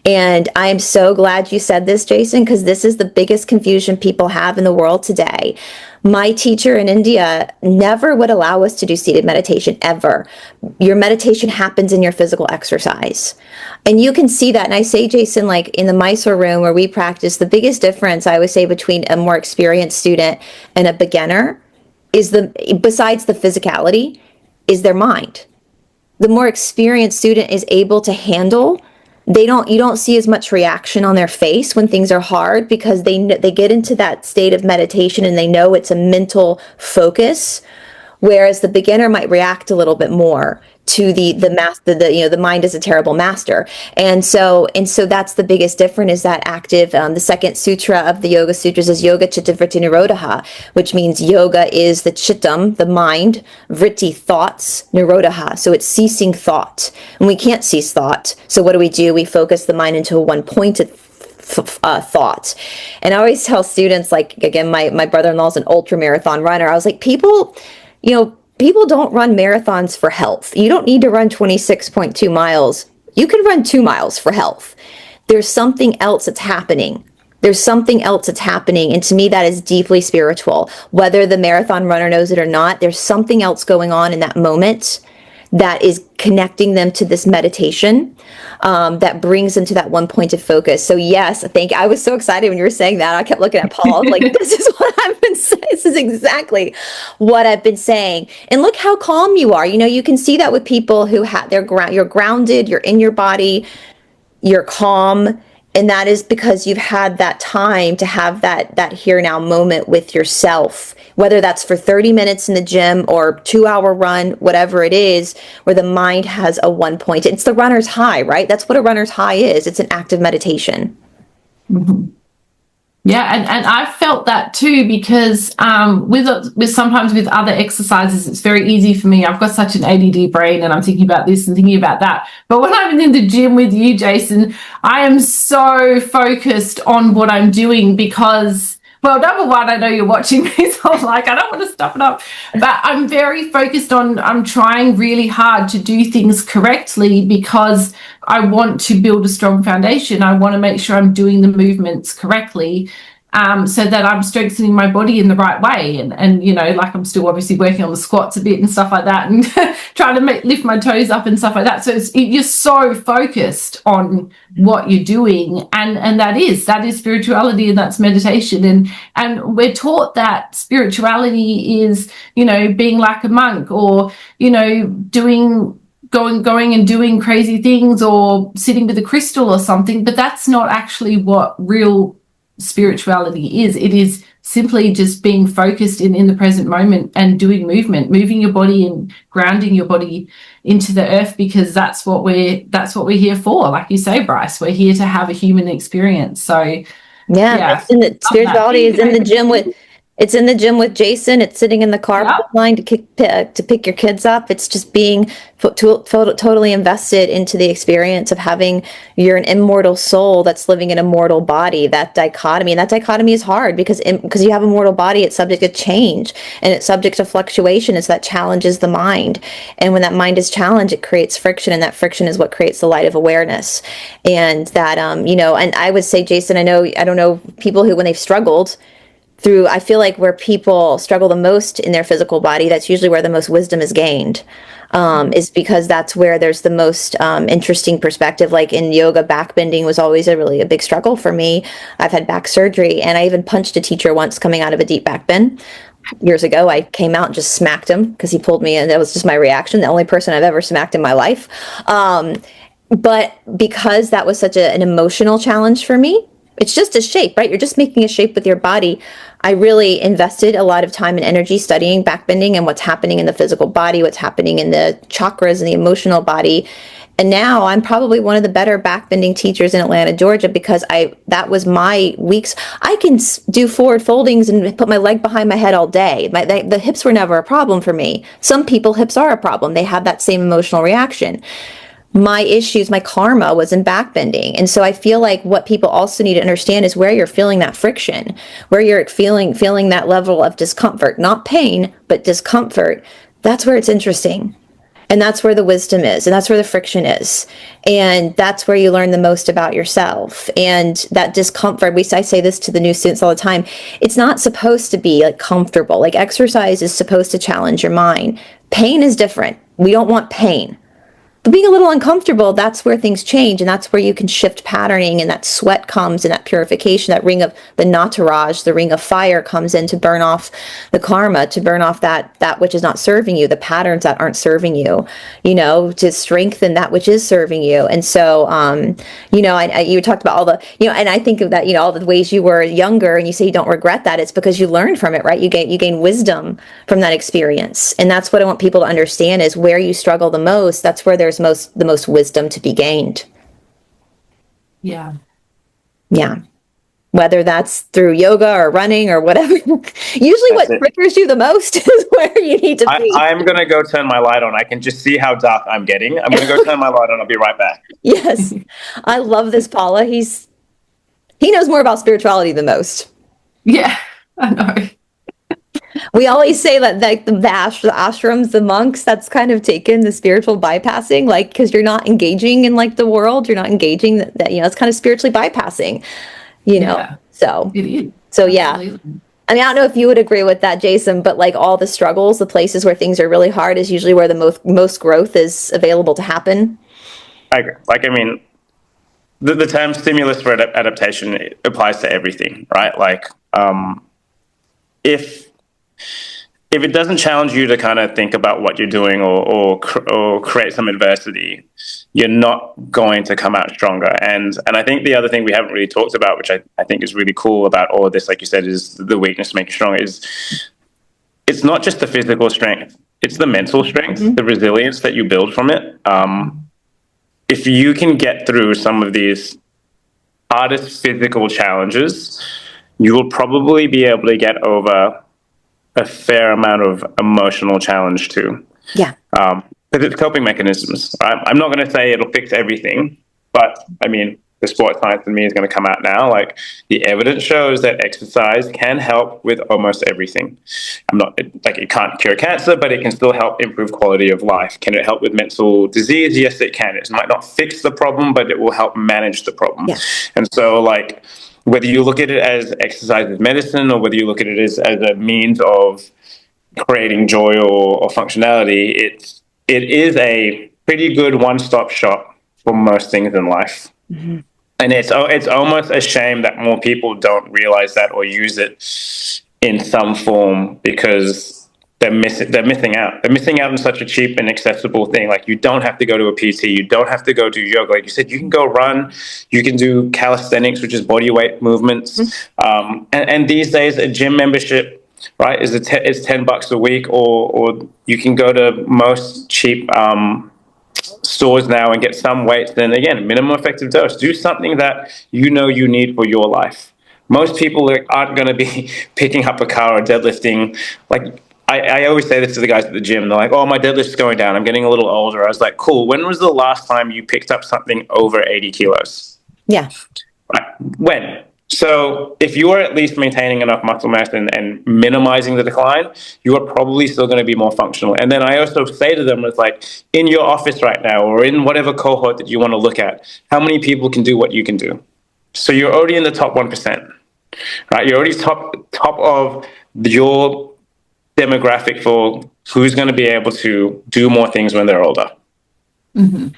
Speaker 1: And I am so glad you said this, Jason, because this is the biggest confusion people have in the world today. My teacher in India never would allow us to do seated meditation ever. Your meditation happens in your physical exercise. And you can see that. And I say, Jason, like in the Mysore room where we practice, the biggest difference I would say between a more experienced student and a beginner is besides the physicality, is their mind. The more experienced student is able to handle, you don't see as much reaction on their face when things are hard because they get into that state of meditation and they know it's a mental focus, whereas the beginner might react a little bit more to the mind is a terrible master. And so that's the biggest difference, is that active, the second sutra of the Yoga Sutras is Yoga Chitta Vritti Nirodha, which means yoga is the chittam, the mind, vritti, thoughts, nirodha. So it's ceasing thought. And we can't cease thought. So what do? We focus the mind into a one-pointed thought. And I always tell students, like, again, my brother-in-law is an ultra marathon runner. I was like, people don't run marathons for health. You don't need to run 26.2 miles. You can run 2 miles for health. There's something else that's happening. And to me, that is deeply spiritual. Whether the marathon runner knows it or not, there's something else going on in that moment that is connecting them to this meditation, that brings them to that one point of focus. So yes, I was so excited when you were saying that. I kept looking at Paul. I was like, this is what I've been saying. This is exactly what I've been saying. And look how calm you are. You can see that with people who you're grounded, you're in your body, you're calm. And that is because you've had that time to have that here now moment with yourself, whether that's for 30 minutes in the gym or 2-hour run, whatever it is, where the mind has a one point. It's the runner's high, right? That's what a runner's high is. It's an active meditation.
Speaker 2: Mm-hmm. Yeah, and I've felt that too, because with sometimes with other exercises, it's very easy for me. I've got such an ADD brain and I'm thinking about this and thinking about that. But when I'm in the gym with you, Jason, I am so focused on what I'm doing because, well, number one, I know you're watching me, so I'm like, I don't want to stop it up. But I'm very focused I'm trying really hard to do things correctly because I want to build a strong foundation. I want to make sure I'm doing the movements correctly, so that I'm strengthening my body in the right way. And like I'm still obviously working on the squats a bit and stuff like that, and trying to lift my toes up and stuff like that. So you're so focused on what you're doing, and that is spirituality, and that's meditation. And we're taught that spirituality is, being like a monk, or, going and doing crazy things, or sitting with a crystal or something. But that's not actually what real spirituality is. It is simply just being focused in the present moment and doing moving your body and grounding your body into the earth, because that's what we're here for. Like you say, Brice, we're here to have a human experience. So yeah.
Speaker 1: Spirituality is in the gym with It's in the gym with Jason. It's sitting in the car line to pick your kids up. It's just being totally invested into the experience of having, you're an immortal soul that's living in a mortal body. That dichotomy is hard because you have a mortal body. It's subject to change and it's subject to fluctuation. It's that challenges the mind. And when that mind is challenged, it creates friction, and that friction is what creates the light of awareness. And that, and I would say, Jason, I don't know people who, when they've struggled through, I feel like where people struggle the most in their physical body, that's usually where the most wisdom is gained, is because that's where there's the most interesting perspective. Like in yoga, backbending was always a big struggle for me. I've had back surgery, and I even punched a teacher once coming out of a deep back bend. Years ago, I came out and just smacked him because he pulled me, and that was just my reaction. The only person I've ever smacked in my life. But because that was such an emotional challenge for me, it's just a shape, right? You're just making a shape with your body. I really invested a lot of time and energy studying backbending and what's happening in the physical body, what's happening in the chakras and the emotional body. And now I'm probably one of the better backbending teachers in Atlanta, Georgia, because that was my weeks. I can do forward foldings and put my leg behind my head all day. The hips were never a problem for me. Some people, hips are a problem. They have that same emotional reaction. my issues, my karma was in backbending. And so I feel like what people also need to understand is where you're feeling that friction, where you're feeling that level of discomfort, not pain, but discomfort. That's where it's interesting. And that's where the wisdom is, and that's where the friction is. And that's where you learn the most about yourself. And that discomfort, I say this to the new students all the time, it's not supposed to be like comfortable. Like exercise is supposed to challenge your mind. Pain is different. We don't want pain. But being a little uncomfortable, that's where things change, and that's where you can shift patterning, and that sweat comes, and that purification, that ring of the nataraj, the ring of fire comes in to burn off the karma, to burn off that which is not serving you, the patterns that aren't serving you, to strengthen that which is serving you. And so, you talked about all the, and I think of that, all the ways you were younger, and you say you don't regret that. It's because you learned from it, right? You gain wisdom from that experience, and that's what I want people to understand is where you struggle the most. That's where there's the most wisdom to be gained.
Speaker 2: Yeah.
Speaker 1: Whether that's through yoga or running or whatever. Usually what triggers you the most is where you need to be.
Speaker 3: I'm going to go turn my light on. I can just see how dark I'm getting. I'm going to go turn my light on. I'll be right back.
Speaker 1: Yes. I love this, Paula. He knows more about spirituality than most.
Speaker 2: Yeah, I know.
Speaker 1: We always say that like the ashrams, the monks, that's kind of taken the spiritual bypassing, like, because you're not engaging in like the world, you're not engaging that, it's kind of spiritually bypassing,
Speaker 2: Yeah,
Speaker 1: so
Speaker 2: it is.
Speaker 1: So yeah. Absolutely. I mean, I don't know if you would agree with that, Jason, but like all the struggles, the places where things are really hard is usually where the most growth is available to happen.
Speaker 3: I agree. Like, I mean, the term stimulus for adaptation applies to everything, right? Like, if it doesn't challenge you to kind of think about what you're doing or create some adversity, you're not going to come out stronger. And I think the other thing we haven't really talked about, which I think is really cool about all of this, like you said, is the weakness making stronger, is it's not just the physical strength, it's the mental strength, the resilience that you build from it. If you can get through some of these hardest physical challenges, you will probably be able to get over a fair amount of emotional challenge too.
Speaker 1: Yeah.
Speaker 3: Because it's coping mechanisms. I'm not going to say it'll fix everything, but I mean, the sports science in me is going to come out now. Like, the evidence shows that exercise can help with almost everything. It can't cure cancer, but it can still help improve quality of life. Can it help with mental disease? Yes, it can. It might not fix the problem, but it will help manage the problem.
Speaker 1: Yeah.
Speaker 3: And so, like, whether you look at it as exercise as medicine, or whether you look at it as a means of creating joy or functionality, it is a pretty good one-stop shop for most things in life. Mm-hmm. And it's almost a shame that more people don't realize that or use it in some form, because they're missing out. They're missing out on such a cheap and accessible thing. Like, you don't have to go to a PT. You don't have to go do yoga. Like you said, you can go run. You can do calisthenics, which is body weight movements. Mm-hmm. And these days, a gym membership, right, is it's $10 a week, or you can go to most cheap stores now and get some weights. Then again, minimum effective dose. Do something that you need for your life. Most people aren't going to be picking up a car or deadlifting. Like, I always say this to the guys at the gym. They're like, "Oh, my deadlift's going down. I'm getting a little older." I was like, "Cool. When was the last time you picked up something over 80 kilos?"
Speaker 1: Yeah.
Speaker 3: Right. When? So if you are at least maintaining enough muscle mass and minimizing the decline, you are probably still going to be more functional. And then I also say to them, it's like, in your office right now, or in whatever cohort that you want to look at, how many people can do what you can do? So you're already in the top 1%, right? You're already top of your demographic for who's going to be able to do more things when they're older.
Speaker 2: Mm-hmm.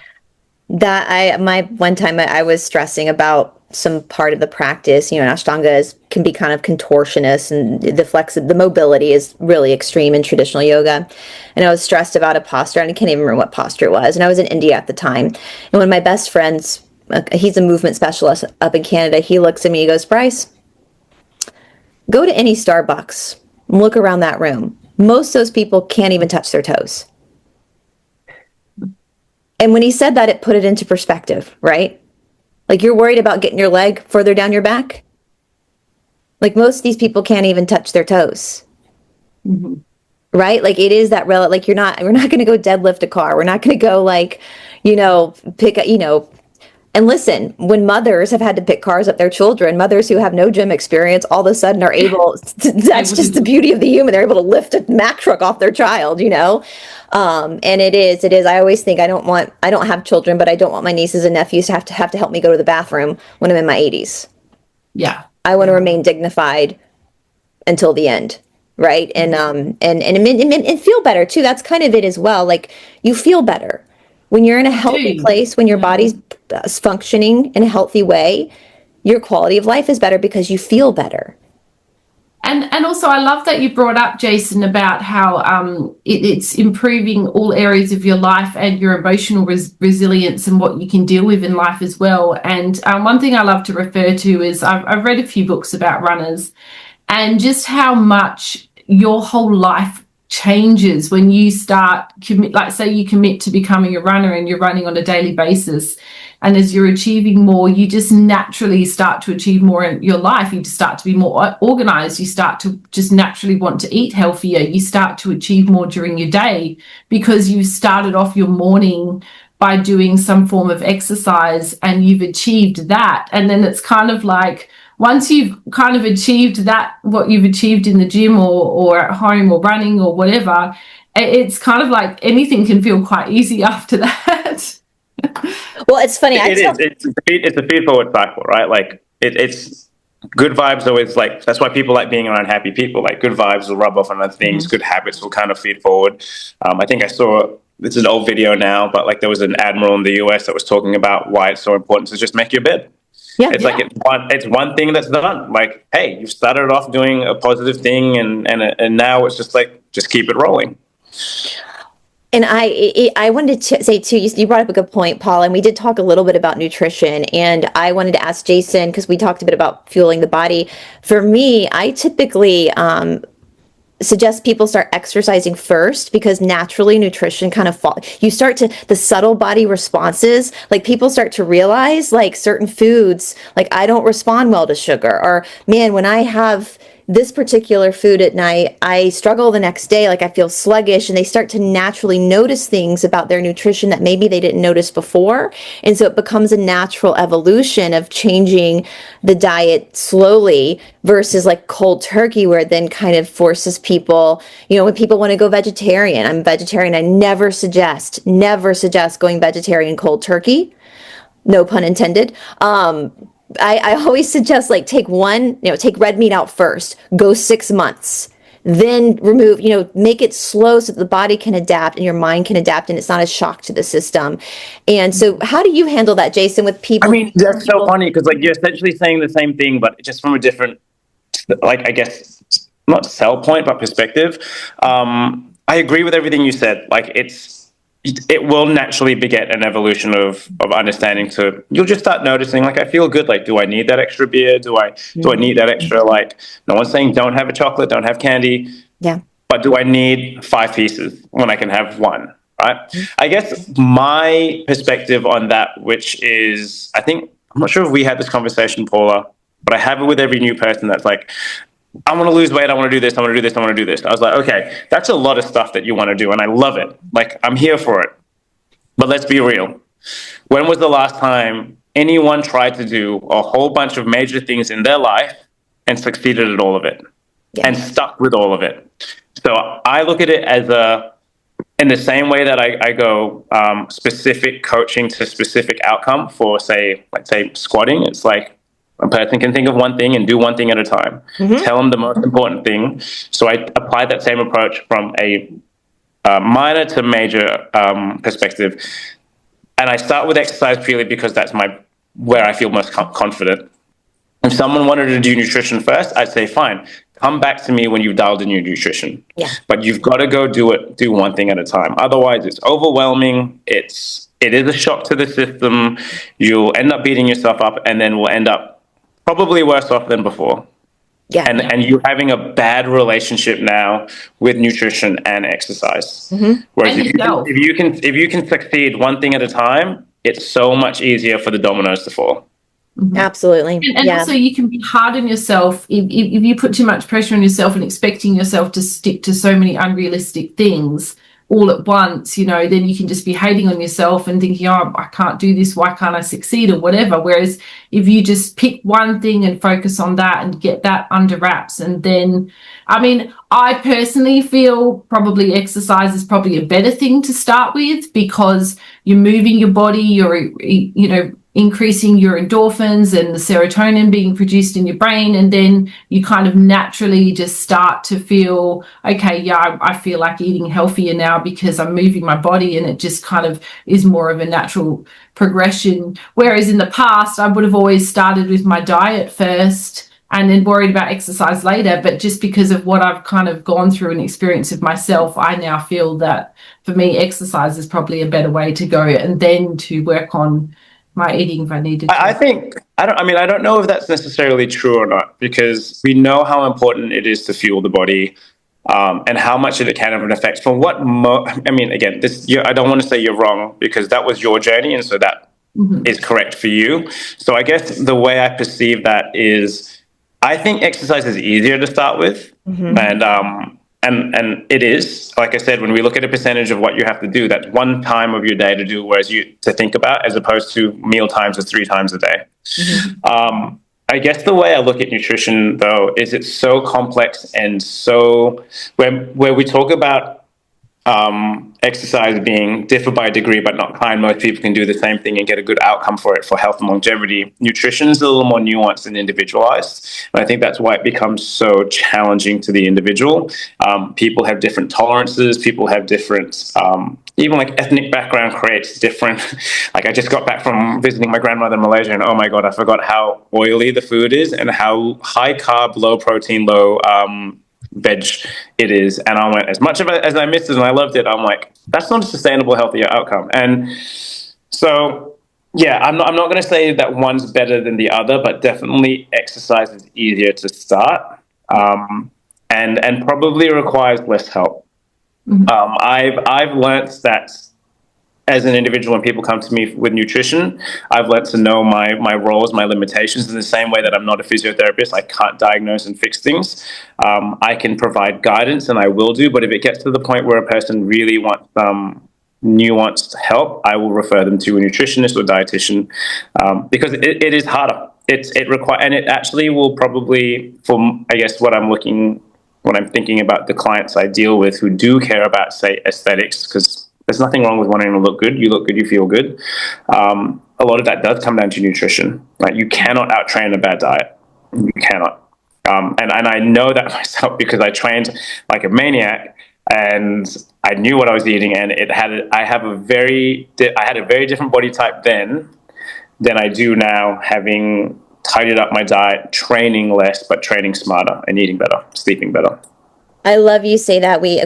Speaker 1: One time I was stressing about some part of the practice, Ashtanga can be kind of contortionist, and the mobility is really extreme in traditional yoga. And I was stressed about a posture, and I can't even remember what posture it was. And I was in India at the time. And one of my best friends, he's a movement specialist up in Canada, he looks at me, he goes, "Brice, go to any Starbucks and look around that room. Most of those people can't even touch their toes." And when he said that, it put it into perspective, right? Like, you're worried about getting your leg further down your back? Like, most of these people can't even touch their toes. Mm-hmm. Right? Like, it is that like, we're not going to go deadlift a car. We're not going to go pick, and listen, when mothers have had to pick cars up their children, mothers who have no gym experience all of a sudden are able, that's just the beauty of the human. They're able to lift a Mack truck off their child, and it is. I always think I don't have children, but I don't want my nieces and nephews to have to help me go to the bathroom when I'm in my 80s.
Speaker 2: Yeah.
Speaker 1: I want to remain dignified until the end. Right. And feel better too. That's kind of it as well. Like, you feel better when you're in a healthy place, when your body's functioning in a healthy way, your quality of life is better because you feel better.
Speaker 2: And also, I love that you brought up, Jason, about how it's improving all areas of your life and your emotional resilience and what you can deal with in life as well. And one thing I love to refer to is I've read a few books about runners, and just how much your whole life changes when you start like say you commit to becoming a runner and you're running on a daily basis, and as you're achieving more, you just naturally start to achieve more in your life. You just start to be more organized. You start to just naturally want to eat healthier. You start to achieve more during your day because you started off your morning by doing some form of exercise and you've achieved that. And then it's kind of like, once you've kind of achieved that, what you've achieved in the gym or at home or running or whatever, it's kind of like anything can feel quite easy after that.
Speaker 1: Well, it's funny.
Speaker 3: It's a feed-forward cycle, right? Like, it's good vibes always, like, that's why people like being around happy people. Like, good vibes will rub off on other things. Good habits will kind of feed forward. I think I saw, it's an old video now, but like there was an admiral in the US that was talking about why it's so important to just make your bed.
Speaker 1: Yeah,
Speaker 3: like it's one thing that's done. Like, hey, you started off doing a positive thing, and now it's just like, just keep it rolling.
Speaker 1: And I wanted to say too, you brought up a good point, Paula, and we did talk a little bit about nutrition, and I wanted to ask Jason, because we talked a bit about fueling the body. For me, I typically suggest people start exercising first, because naturally nutrition kind of the subtle body responses, like people start to realize like certain foods, like I don't respond well to sugar, or man, when I have this particular food at night, I struggle the next day, like I feel sluggish, and they start to naturally notice things about their nutrition that maybe they didn't notice before. And so it becomes a natural evolution of changing the diet slowly versus like cold turkey, where it then kind of forces people, when people want to go vegetarian. I'm vegetarian. I never suggest going vegetarian cold turkey. No pun intended. I always suggest like take red meat out first, go 6 months, then remove, make it slow so that the body can adapt and your mind can adapt and it's not a shock to the system. And so how do you handle that, Jason, with people?
Speaker 3: I mean, that's so funny because like you're essentially saying the same thing, but just from a different, like, I guess not sell point, but perspective. I agree with everything you said. Like it will naturally beget an evolution of understanding you'll just start noticing, like, I feel good. Like, do I need that extra beer? Do I need that extra, like, no one's saying don't have a chocolate, don't have candy.
Speaker 1: Yeah.
Speaker 3: But do I need 5 pieces when I can have 1? Right. I guess my perspective on that, which is, I'm not sure if we had this conversation, Paula, but I have it with every new person that's like, I want to lose weight. I want to do this. I want to do this. I want to do this. I was like, okay, that's a lot of stuff that you want to do. And I love it. Like, I'm here for it. But let's be real. When was the last time anyone tried to do a whole bunch of major things in their life and succeeded at all of it and stuck with all of it? So I look at it as in the same way that I go specific coaching to specific outcome for, let's say squatting. It's like, a person can think of one thing and do one thing at a time. Tell them the most important thing. So I apply that same approach from a minor to major perspective. And I start with exercise purely because that's where I feel most confident. If someone wanted to do nutrition first, I'd say, fine, come back to me when you've dialed in your nutrition. Yeah. But you've got to go do one thing at a time. Otherwise, it's overwhelming. It is a shock to the system. You'll end up beating yourself up, and then we'll end up probably worse off than before. Yeah. And you're having a bad relationship now with nutrition and exercise. Whereas if you can succeed one thing at a time, it's so much easier for the dominoes to fall.
Speaker 1: Absolutely.
Speaker 2: And also you can be hard on yourself if you put too much pressure on yourself and expecting yourself to stick to so many unrealistic things. all at once, you know, then you can just be hating on yourself and thinking, oh, I can't do this, why can't I succeed, or whatever. Whereas if you just pick one thing and focus on that and get that under wraps, and then, I mean, I personally feel probably exercise is probably a better thing to start with, because you're moving your body, you're, you know, increasing your endorphins and the serotonin being produced in your brain, and then you kind of naturally just start to feel, okay, yeah, I feel like eating healthier now because I'm moving my body, and it just kind of is more of a natural progression. Whereas in the past, I would have always started with my diet first and then worried about exercise later. But just because of what I've kind of gone through and experienced of myself, I now feel that for me, exercise is probably a better way to go, and then to work on my eating if I needed to.
Speaker 3: I think, I don't know if that's necessarily true or not, because we know how important it is to fuel the body, and how much it can have an effect. From what, again, I don't want to say you're wrong, because that was your journey, and so that is correct for you. So I guess the way I perceive that is, I think exercise is easier to start with, and it is, like I said, when we look at a percentage of what you have to do, that's one time of your day to do, whereas to think about, as opposed to meal times is 3 times a day. I guess the way I look at nutrition, though, is it's so complex, and so where we talk about exercise being differ by degree but not kind, most people can do the same thing and get a good outcome for it, for health and longevity. Nutrition is a little more nuanced and individualized, and I think that's why it becomes so challenging to the individual. People have different tolerances, people have different, even like ethnic background creates different. Like, I just got back from visiting my grandmother in Malaysia, and oh my god, I forgot how oily the food is and how high carb, low protein, low veg it is. And I went, as much of it as I missed it and I loved it, I'm like, that's not a sustainable, healthier outcome. And so, yeah, I'm not going to say that one's better than the other, but definitely exercise is easier to start, and probably requires less help. I've learned that as an individual, when people come to me with nutrition, I've learned to know my roles, my limitations. In the same way that I'm not a physiotherapist, I can't diagnose and fix things. I can provide guidance, and I will do. But if it gets to the point where a person really wants nuanced help, I will refer them to a nutritionist or dietitian, because it is harder. And it actually will probably, for I guess what I'm thinking about the clients I deal with who do care about, say, aesthetics, because there's nothing wrong with wanting to look good. You look good, you feel good. A lot of that does come down to nutrition. Like, you cannot out-train a bad diet. You cannot. And I know that myself, because I trained like a maniac, and I knew what I was eating, and I had a very different body type then than I do now, having tidied up my diet, training less, but training smarter and eating better, sleeping better.
Speaker 1: I love you say that. We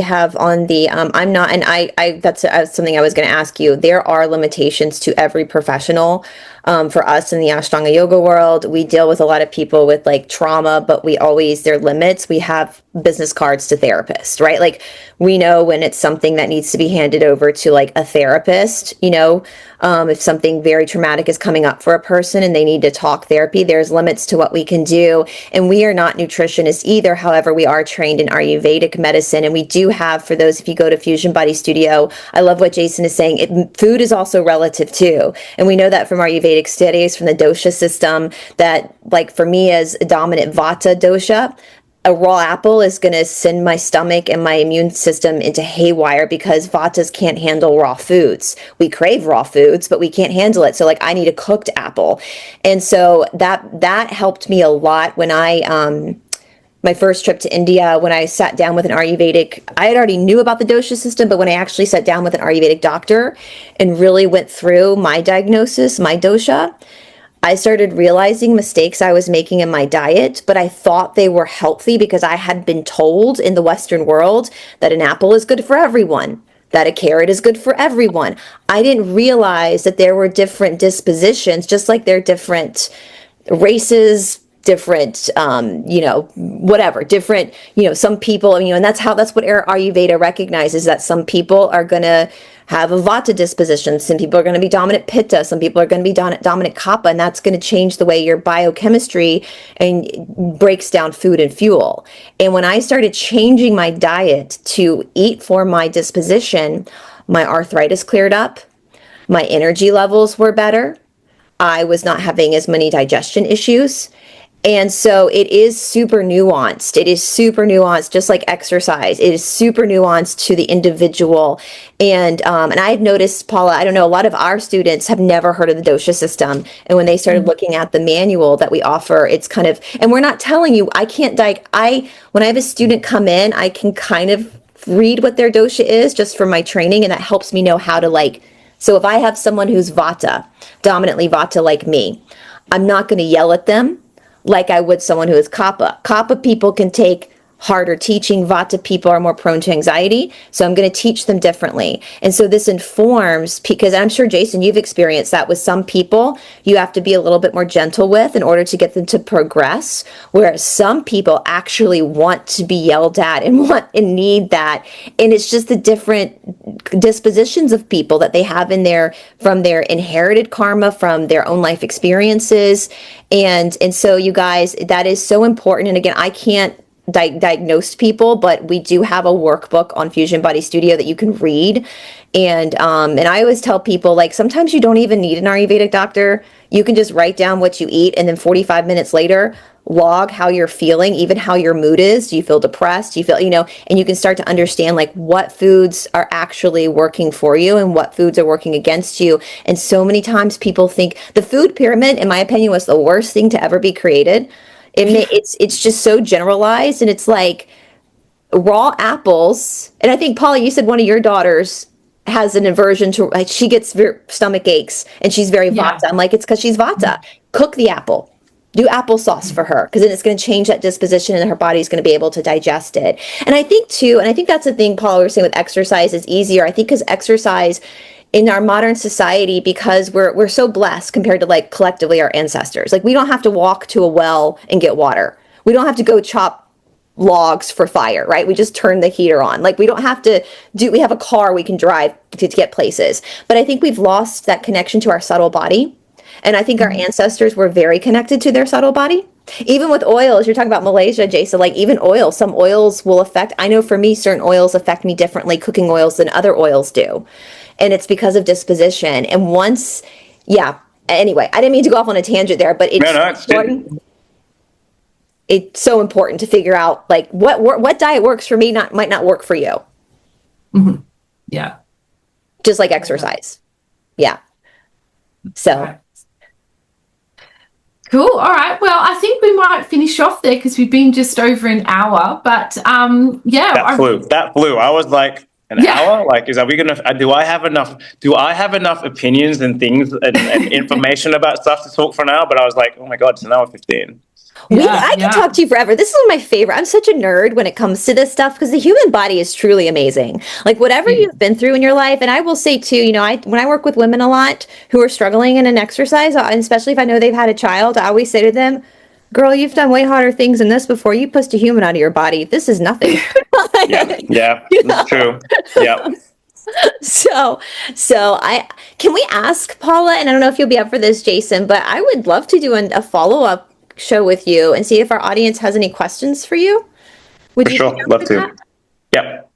Speaker 1: have on the, I'm not, and that's something I was going to ask you. There are limitations to every professional. For us in the Ashtanga yoga world, we deal with a lot of people with like trauma, but there are limits. We have business cards to therapists, right? Like, we know when it's something that needs to be handed over to like a therapist, you know, if something very traumatic is coming up for a person and they need to talk therapy, there's limits to what we can do. And we are not nutritionists either. However, we are trained in Ayurvedic medicine. And we do have, for those, if you go to Fusion Body Studio, I love what Jason is saying. Food is also relative too. And we know that from Ayurvedic studies, from the dosha system, that like for me as a dominant Vata dosha, a raw apple is going to send my stomach and my immune system into haywire, because Vatas can't handle raw foods. We crave raw foods, but we can't handle it. So like, I need a cooked apple. And so that helped me a lot when my first trip to India, when I sat down with an Ayurvedic, I had already knew about the dosha system, but when I actually sat down with an Ayurvedic doctor and really went through my diagnosis, my dosha, I started realizing mistakes I was making in my diet, but I thought they were healthy because I had been told in the Western world that an apple is good for everyone, that a carrot is good for everyone. I didn't realize that there were different dispositions, just like there are different races, different, whatever, different, some people, and that's what Ayurveda recognizes, that some people are going to have a Vata disposition. Some people are going to be dominant Pitta. Some people are going to be dominant Kapha, and that's going to change the way your biochemistry and breaks down food and fuel. And when I started changing my diet to eat for my disposition, my arthritis cleared up, my energy levels were better, I was not having as many digestion issues. And so it is super nuanced. It is super nuanced, just like exercise. It is super nuanced to the individual. And I've noticed, Paula, I don't know, a lot of our students have never heard of the dosha system. And when they started looking at the manual that we offer, it's kind of, and we're not telling you, when I have a student come in, I can kind of read what their dosha is just for my training. And that helps me know how to so if I have someone who's Vata, dominantly Vata like me, I'm not going to yell at them like I would someone who is Kapha. Kapha people can take harder teaching. Vata people are more prone to anxiety. So I'm going to teach them differently. And so this informs, because I'm sure, Jason, you've experienced that with some people, you have to be a little bit more gentle with in order to get them to progress. Whereas some people actually want to be yelled at and need that. And it's just the different dispositions of people that they have from their inherited karma, from their own life experiences. And so you guys, that is so important. And again, I can't diagnose people, but we do have a workbook on Fusion Body Studio that you can read. And I always tell people, sometimes you don't even need an Ayurvedic doctor. You can just write down what you eat, and then 45 minutes later, log how you're feeling, even how your mood is. Do you feel depressed? Do you feel, and you can start to understand what foods are actually working for you and what foods are working against you. And so many times people think the food pyramid, in my opinion, was the worst thing to ever be created. It's just so generalized, and it's like raw apples. And I think, Paula, you said one of your daughters has an aversion to, she gets stomach aches and she's very Vata. I'm like, it's because she's Vata. Cook the apple. Do applesauce for her, because then it's going to change that disposition and her body's going to be able to digest it. And I think that's the thing, Paula, we were saying with exercise is easier. I think because exercise in our modern society, because we're so blessed compared to collectively our ancestors. We don't have to walk to a well and get water. We don't have to go chop logs for fire, right? We just turn the heater on. We don't have to we have a car we can drive to get places. But I think we've lost that connection to our subtle body. And I think our ancestors were very connected to their subtle body. Even with oils, you're talking about Malaysia, Jason, even oils, some oils will affect, I know for me, certain oils affect me differently, cooking oils, than other oils do. And it's because of disposition. And anyway, I didn't mean to go off on a tangent there, but it's important. It's so important to figure out what diet works for me might not work for you.
Speaker 2: Mm-hmm. Yeah.
Speaker 1: Just like exercise. Yeah. So.
Speaker 2: Right. Cool. All right. Well, I think we might finish off there because we've been just over an hour. But
Speaker 3: That flew. I was like, an hour? Are we gonna? Do I have enough opinions and things and information about stuff to talk for an hour? But I was like, oh my god, it's an hour 15.
Speaker 1: I can talk to you forever. This is one of my favorite. I'm such a nerd when it comes to this stuff, because the human body is truly amazing. Whatever you've been through in your life, and I will say too, when I work with women a lot who are struggling in an exercise, and especially if I know they've had a child, I always say to them, girl, you've done way harder things than this before. You pushed a human out of your body. This is nothing.
Speaker 3: That's true. Yeah.
Speaker 1: So can we ask Paula, and I don't know if you'll be up for this, Jason, but I would love to do a follow-up show with you and see if our audience has any questions for you. Would you?
Speaker 3: Sure, love to. Yep.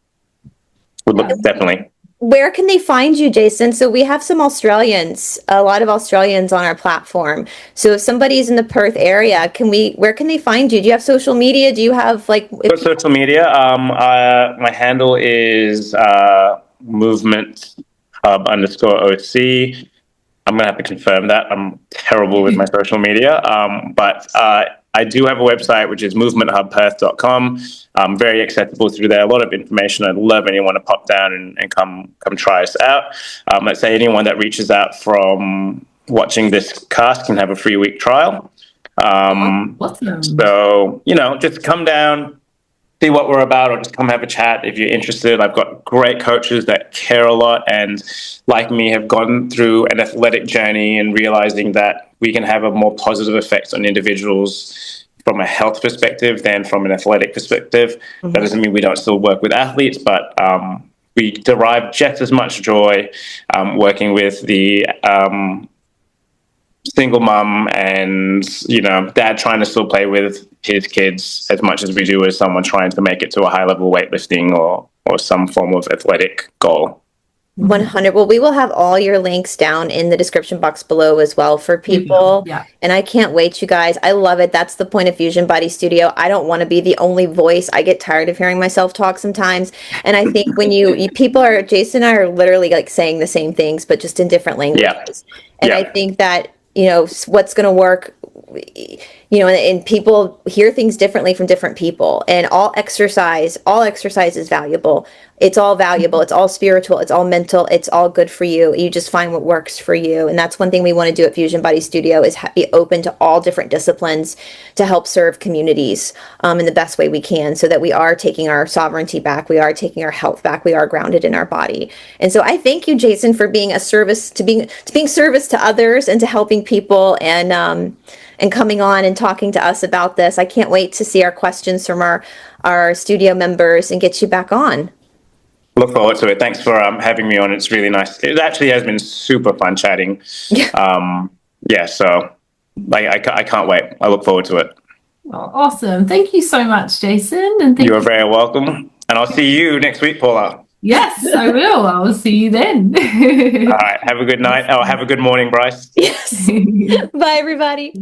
Speaker 3: Would love, definitely.
Speaker 1: Where can they find you, Jason? So we have a lot of Australians on our platform. So if somebody's in the Perth area, where can they find you? Do you have social media? Do you have
Speaker 3: social media? My handle is movement _OC. I'm going to have to confirm that. I'm terrible with my social media. But I do have a website, which is movementhubperth.com. Very accessible through there. A lot of information. I'd love anyone to pop down and come try us out. Let's say anyone that reaches out from watching this cast can have a free week trial.
Speaker 2: Awesome.
Speaker 3: So, just come down, see what we're about, or just come have a chat if you're interested. I've got great coaches that care a lot and, like me, have gone through an athletic journey and realizing that we can have a more positive effect on individuals from a health perspective than from an athletic perspective.
Speaker 1: Mhm.
Speaker 3: That doesn't mean we don't still work with athletes, but we derive just as much joy working with the single mum and, dad trying to still play with his kids as much as we do as someone trying to make it to a high level weightlifting or some form of athletic goal.
Speaker 1: 100. Well, we will have all your links down in the description box below as well for people.
Speaker 2: Yeah.
Speaker 1: And I can't wait, you guys. I love it. That's the point of Fusion Body Studio. I don't want to be the only voice. I get tired of hearing myself talk sometimes. And I think when people are, Jason and I are literally like saying the same things, but just in different languages. And I think that, what's going to work, and people hear things differently from different people, and all exercise is valuable. It's all valuable. It's all spiritual. It's all mental. It's all good for you. You just find what works for you. And that's one thing we want to do at Fusion Body Studio is be open to all different disciplines to help serve communities in the best way we can, so that we are taking our sovereignty back. We are taking our health back. We are grounded in our body. And so I thank you, Jason, for being a service to being service to others and to helping people, and coming on and talking to us about this. I can't wait to see our questions from our studio members and get you back on.
Speaker 3: Look forward to it. Thanks for having me on. It's really nice. It actually has been super fun chatting. So I can't wait. I look forward to it.
Speaker 2: Oh, awesome. Thank you so much, Jason. And
Speaker 3: You're very welcome. And I'll see you next week, Paula.
Speaker 2: Yes, I will. I will see you then.
Speaker 3: All right. Have a good night. Oh, have a good morning, Brice.
Speaker 1: Yes. Bye, everybody.